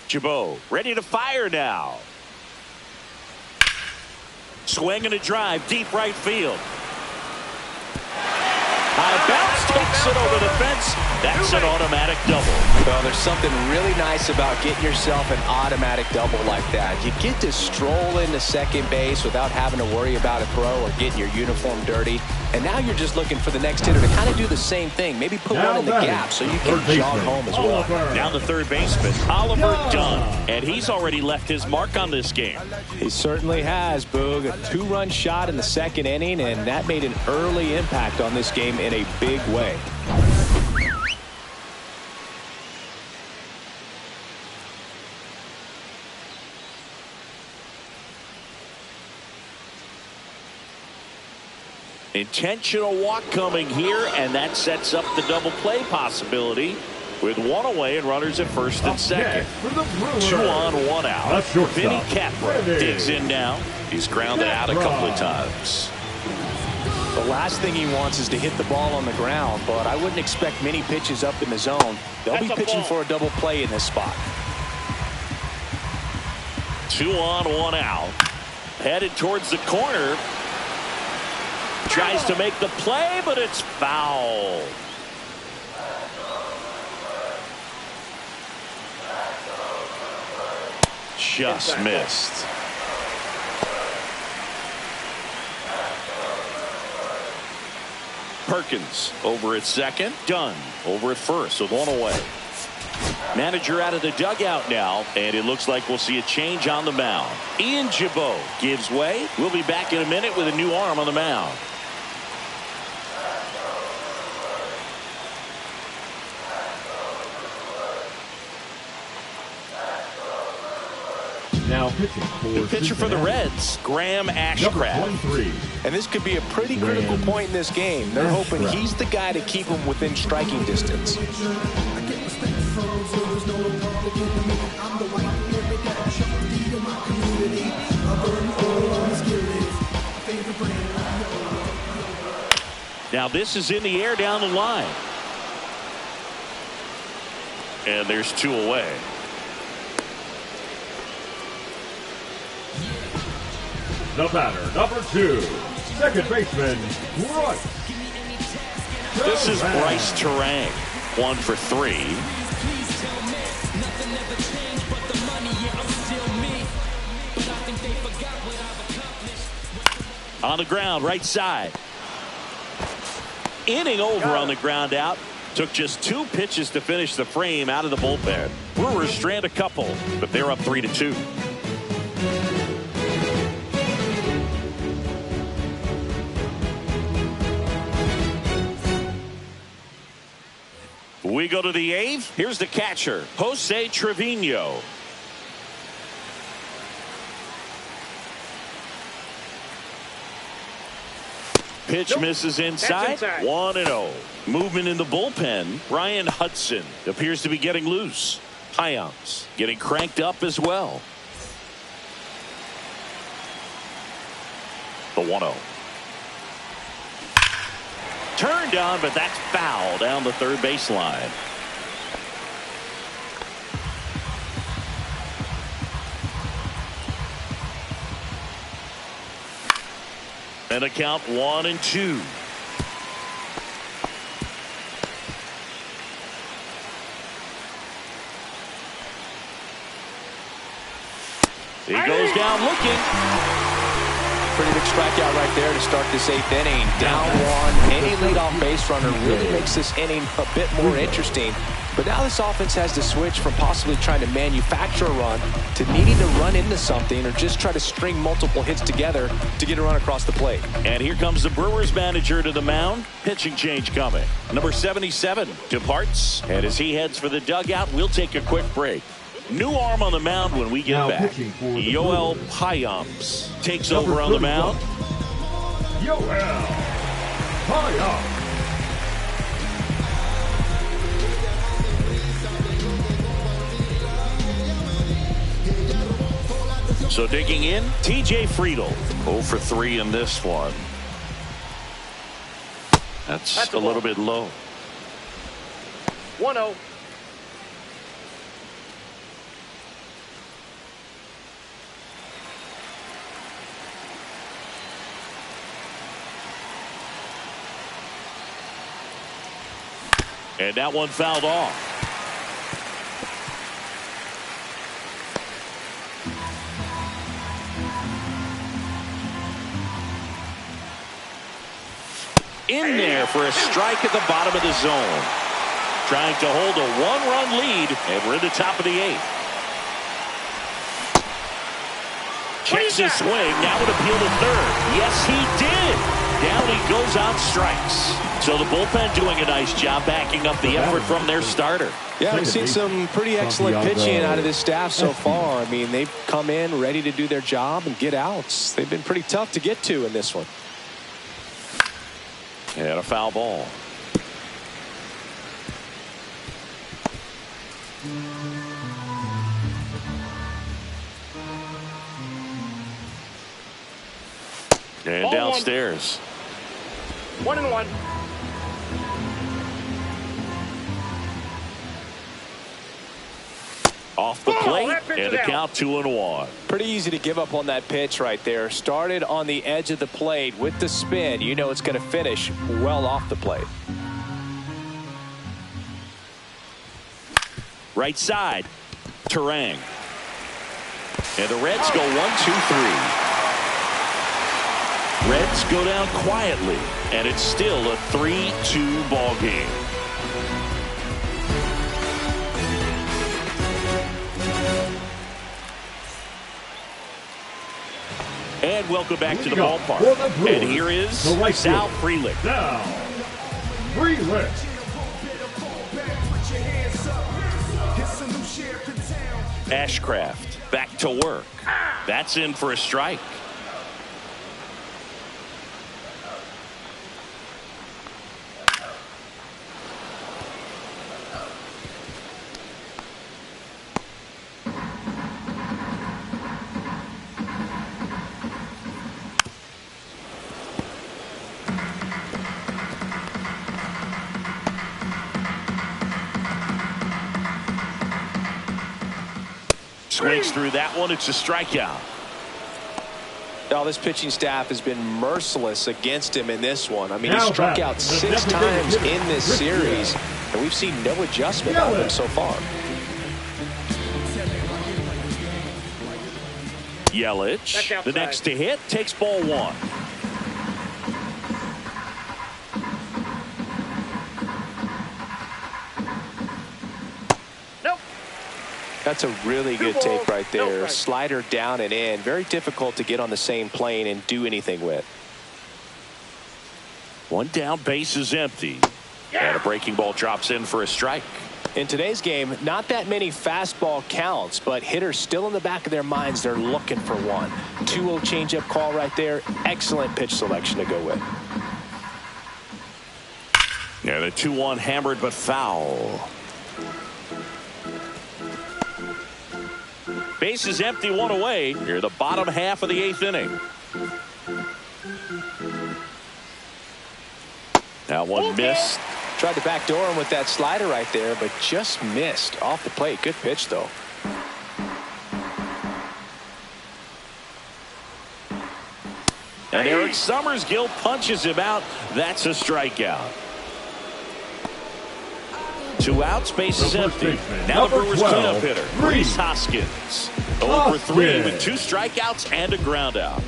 Jibbo ready to fire now. Swing and a drive, deep right field. High bounce takes it over the fence. That's an automatic double. Well, there's something really nice about getting yourself an automatic double like that. You get to stroll into second base without having to worry about a throw or getting your uniform dirty. And now you're just looking for the next hitter to kind of do the same thing. Maybe put one in the gap so you can jog home as well. Down the third baseman, Oliver Dunn. And he's already left his mark on this game. He certainly has, Boog. A 2-run shot in the second inning, and that made an early impact on this game in a big way. Intentional walk coming here, and that sets up the double play possibility with 1 away and runners at first and second. 2 on, 1 out. Vinny Capra digs in now. He's grounded out a couple of times. The last thing he wants is to hit the ball on the ground, but I wouldn't expect many pitches up in the zone. They'll be pitching for a double play in this spot. 2 on, 1 out. Headed towards the corner. Tries to make the play, but it's foul. Just missed. Perkins over at second. Dunn over at first with 1 away. Manager out of the dugout now, and it looks like we'll see a change on the mound. Ian Jibbo gives way. We'll be back in a minute with a new arm on the mound. Now pitching for the pitcher for the Reds, Graham Ashcraft. And this could be a pretty critical point in this game. They're hoping he's the guy to keep them within striking distance. Now this is in the air down the line. And there's 2 away. The batter, number 2, second baseman, Bryce. This is Bryce Turang, 1 for 3. On the ground, right side. Inning over on the ground out. Took just 2 pitches to finish the frame out of the bullpen. Brewers strand a couple, but they're up 3-2. We go to the 8th. Here's the catcher, Jose Trevino. Pitch misses inside. 1-0. Movement in the bullpen. Brian Hudson appears to be getting loose. Hyams getting cranked up as well. The 1-0. Turned on, but that's foul down the third baseline. And a count 1-2. He goes down looking. Pretty big strikeout right there to start this 8th inning. Down 1. Any leadoff base runner really makes this inning a bit more interesting. But now this offense has to switch from possibly trying to manufacture a run to needing to run into something or just try to string multiple hits together to get a run across the plate. And here comes the Brewers manager to the mound. Pitching change coming. Number 77 departs. And as he heads for the dugout, we'll take a quick break. New arm on the mound when we get back. Yoel Hyams takes over on the mound. Yoel Hyams. So digging in, TJ Friedl. 0 for 3 in this one. That's a little bit low. 1-0. And that one fouled off. In there for a strike at the bottom of the zone. Trying to hold a 1-run lead, and we're in the top of the 8th. Checks his swing, now would appeal to third. Yes, he did. Down he goes on strikes. So the bullpen doing a nice job backing up the effort from their starter. Yeah, we've seen some pretty excellent pitching out of this staff so far. I mean, they've come in ready to do their job and get outs. They've been pretty tough to get to in this one. And a foul ball. And Ball downstairs. 1-1. Off the plate, and the count 2-1. Pretty easy to give up on that pitch right there. Started on the edge of the plate with the spin. You know it's going to finish well off the plate. Right side, Terang. And the Reds go 1-2-3. Reds go down quietly, and it's still a 3-2 ball game. And welcome back to the ballpark. And here is Sal Frelick. Now, Frelick. Ashcraft back to work. That's in for a strike. Swings through that one. It's a strikeout. Now, this pitching staff has been merciless against him in this one. I mean, he struck out 6 times in this series, and we've seen no adjustment out of him so far. Yelich, the next to hit, takes ball 1. That's a really good take right there. Slider down and in. Very difficult to get on the same plane and do anything with. One down, base is empty. And a breaking ball drops in for a strike. In today's game, not that many fastball counts, but hitters still in the back of their minds, they're looking for one. 2-0 changeup call right there. Excellent pitch selection to go with. Yeah, the 2-1 hammered but foul. Base is empty, one away. Near the bottom half of the 8th inning. Now one missed. Tried to backdoor him with that slider right there, but just missed off the plate. Good pitch, though. And Eric Summersgill punches him out. That's a strikeout. 2 outs, base is empty. Now the Brewers cleanup hitter, Rhys Hoskins. 0 for 3 with 2 strikeouts and a ground out.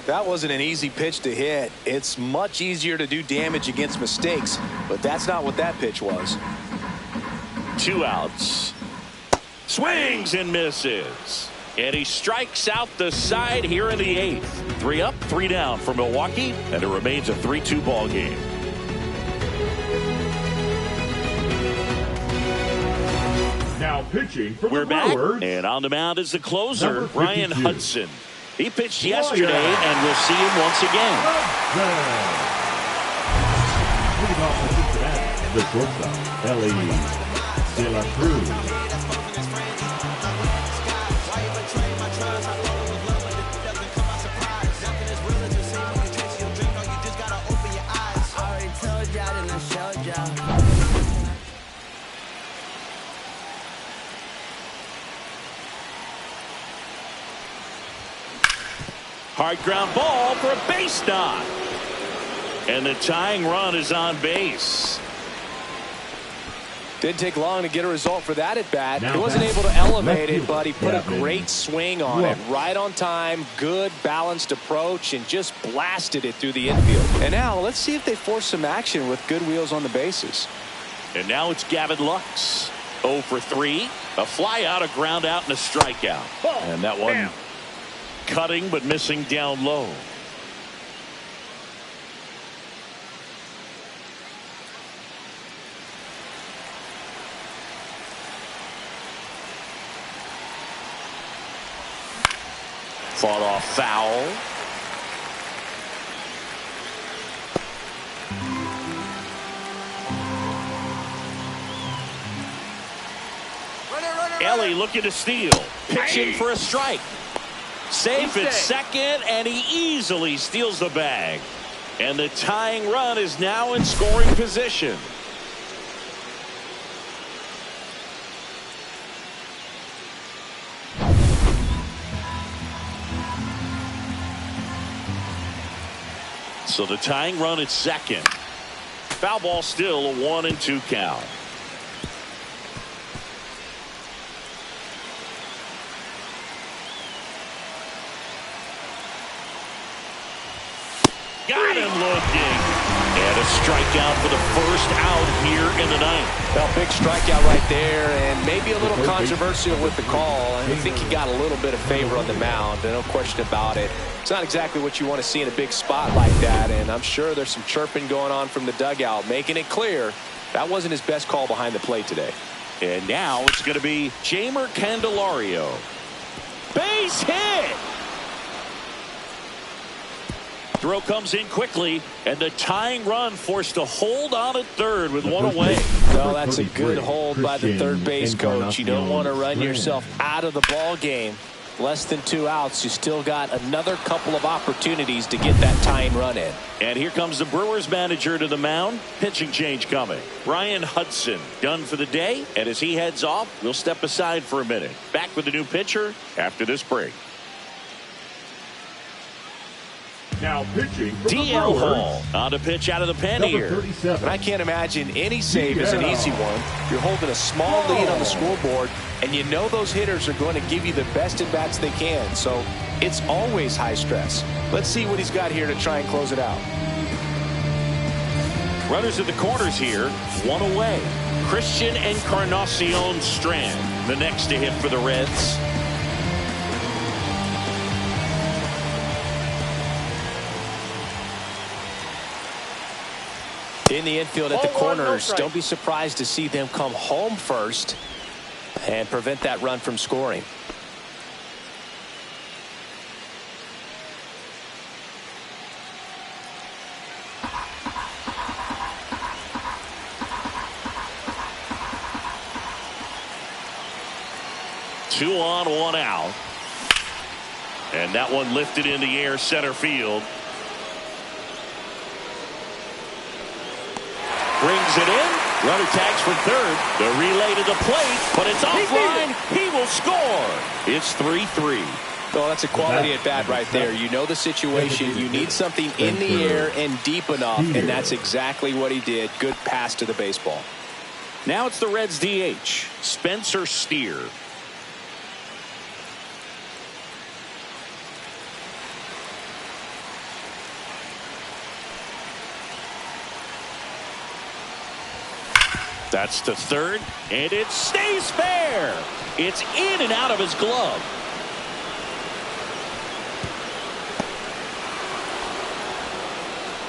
That wasn't an easy pitch to hit. It's much easier to do damage against mistakes, but that's not what that pitch was. 2 outs. Swings and misses. And he strikes out the side here in the 8th. 3 up, 3 down for Milwaukee, and it remains a 3-2 ball game. Now pitching for We're the back, Brewers. and on the mound is the closer, Number 52. Ryan Hudson. He pitched yesterday, and we'll see him once again. Leading off for Cincinnati, the shortstop, Ellie De La Cruz. Hard ground ball for a base knock. And the tying run is on base. Didn't take long to get a result for that at bat. Now He wasn't back. able to elevate it, Left but he put field. a great swing on it. Right on time, good balanced approach, and just blasted it through the infield. And now let's see if they force some action with good wheels on the bases. And now it's Gavin Lux. 0 for 3. A fly out, a ground out, and a strikeout. And that one cutting but missing down low. Fought off foul. Ellie looking to steal. Pitching for a strike. Safe at second, and he easily steals the bag. And the tying run is now in scoring position. So the tying run at second. Foul ball still a 1-2 count. Got him looking. And a strikeout for the first out here in the ninth. Well, big strikeout right there, and maybe a little controversial with the call. I think he got a little bit of favor on the mound, no question about it. It's not exactly what you want to see in a big spot like that, and I'm sure there's some chirping going on from the dugout, making it clear that wasn't his best call behind the plate today. And now it's going to be Jeimer Candelario. Base hit. Throw comes in quickly, and the tying run forced to hold on at third with one away. Well, that's a good hold by the third base coach. You don't want to run yourself out of the ball game. Less than 2 outs. You still got another couple of opportunities to get that tying run in. And here comes the Brewers manager to the mound. Pitching change coming. Ryan Hudson done for the day, and as he heads off, we'll step aside for a minute. Back with the new pitcher after this break. Now pitching from the DL Brewers, Hall on to pitch out of the pen number here. 37. And I can't imagine any save is an easy one. You're holding a small lead on the scoreboard, and you know those hitters are going to give you the best at-bats they can. So it's always high stress. Let's see what he's got here to try and close it out. Runners at the corners here, one away. Christian Encarnacion Strand, the next to hit for the Reds. In the infield at the corners, don't be surprised to see them come home first and prevent that run from scoring. Two on, one out. And that one lifted in the air center field. Brings it in. Runner tags for third. The relay to the plate, but it's offline. He will score. It's 3-3. Oh, that's a quality at bat right there. You know the situation. You need something in the air and deep enough, and that's exactly what he did. Good pass to the baseball. Now it's the Reds DH, Spencer Steer. That's to third, and it stays fair. It's in and out of his glove.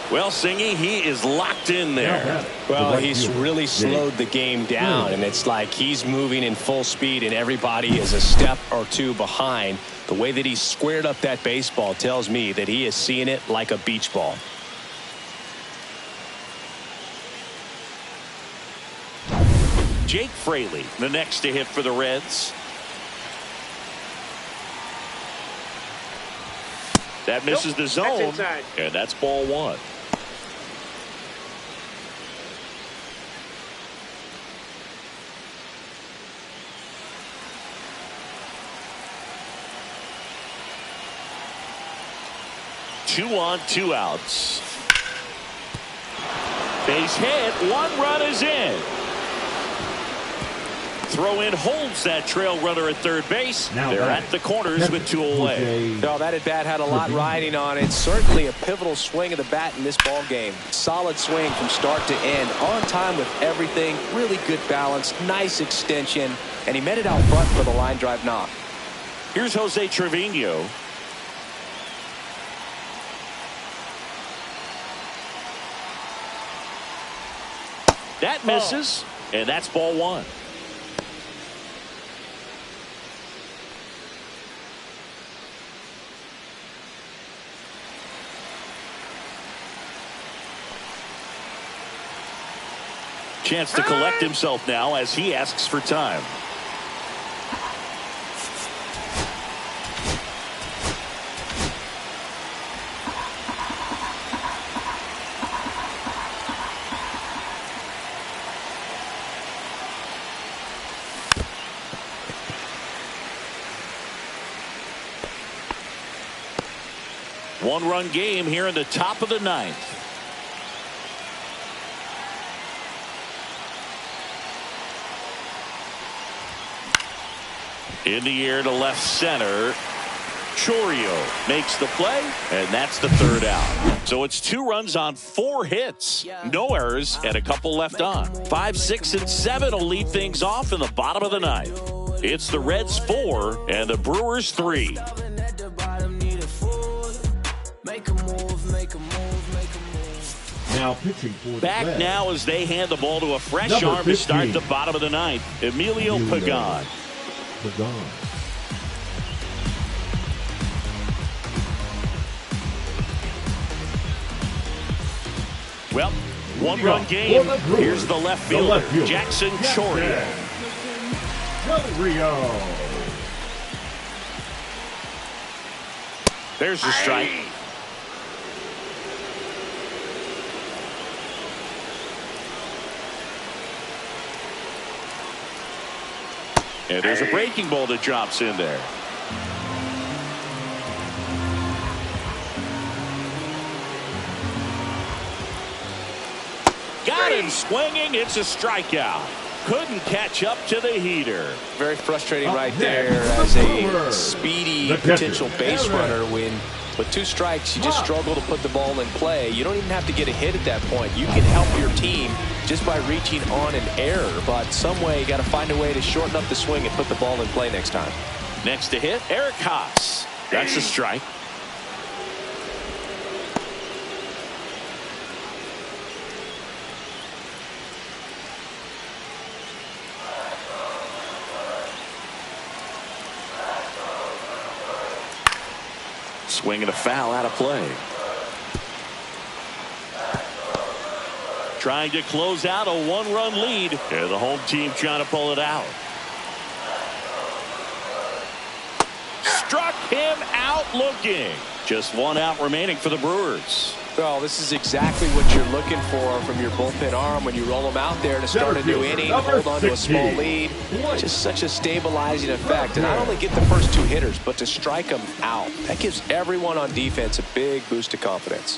Well, Singy, he is locked in there. Well, he's really slowed the game down, and it's like he's moving in full speed, and everybody is a step or two behind. The way that he squared up that baseball tells me that he is seeing it like a beach ball. Jake Fraley, the next to hit for the Reds. That misses the zone, and that's ball one. Two on, two outs. Base hit, one run is in. Throw in holds that trail runner at third base. Now they're at the corners with two away. No, that at bat had a lot riding on it. Certainly a pivotal swing of the bat in this ball game. Solid swing from start to end. On time with everything. Really good balance. Nice extension. And he met it out front for the line drive knock. Here's Jose Trevino. That misses, and that's ball one. Chance to collect himself now as he asks for time. One-run game here in the top of the ninth. In the air to left center. Chorio makes the play, and that's the third out. So it's 2 runs on 4 hits. No errors and a couple left on. 5, 6, and 7 will lead things off in the bottom of the ninth. It's the Reds 4 and the Brewers 3. Now pitching for the Back Reds, now as they hand the ball to a fresh number arm to start 15. the bottom of the ninth. Emilio Pagan. Pagan. Well, one-run game. Here's the left fielder, Jackson Chorio. There's the strike. And there's a breaking ball that drops in there. Got him swinging. It's a strikeout. Couldn't catch up to the heater. Very frustrating right there as a speedy potential base runner. When with 2 strikes, you just struggle to put the ball in play. You don't even have to get a hit at that point. You can help your team just by reaching on an error. But some way, you got to find a way to shorten up the swing and put the ball in play next time. Next to hit, Eric Haas. That's a strike. Swing and a foul out of play. Trying to close out a 1-run lead. And the home team trying to pull it out. Struck him out looking. Just 1 out remaining for the Brewers. Well, this is exactly what you're looking for from your bullpen arm when you roll them out there to start a new inning, hold on to a small lead. Just such a stabilizing effect. And not only get the first 2 hitters, but to strike them out. That gives everyone on defense a big boost of confidence.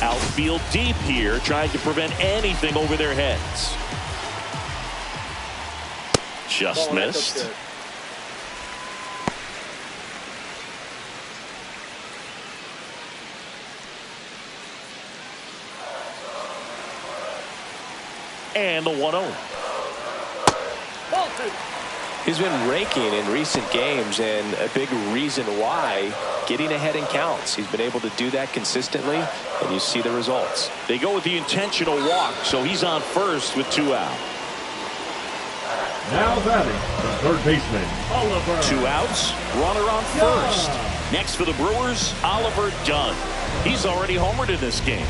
Outfield deep here, trying to prevent anything over their heads. Just missed. And the 1-0. He's been raking in recent games, and a big reason why, getting ahead in counts. He's been able to do that consistently, and you see the results. They go with the intentional walk, so he's on first with 2 out. Now batting, the third baseman, Oliver. 2 outs, runner on first. Next for the Brewers, Oliver Dunn. He's already homered in this game.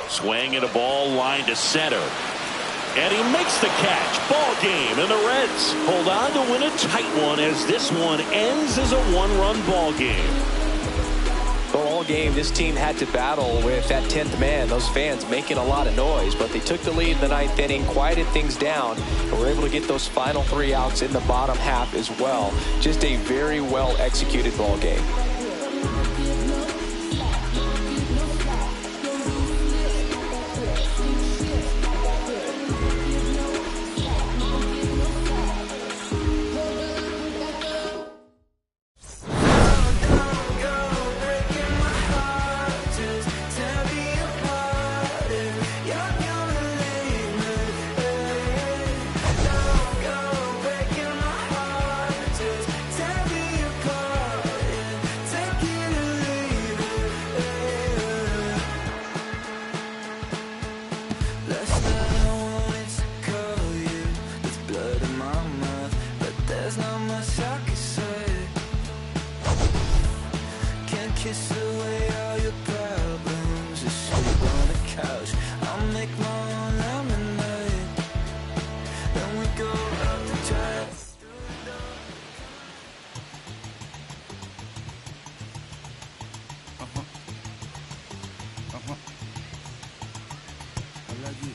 Swing and a ball line to center. And he makes the catch. Ball game, and the Reds hold on to win a tight one as this one ends as a 1-run ball game. Well, all game, this team had to battle with that 10th man, those fans making a lot of noise, but they took the lead in the 9th inning, quieted things down, and were able to get those final 3 outs in the bottom half as well. Just a very well executed ball game. Kiss away all your problems. Just sleep on the couch. I'll make my own lemonade. Then we go up the drive. I love you.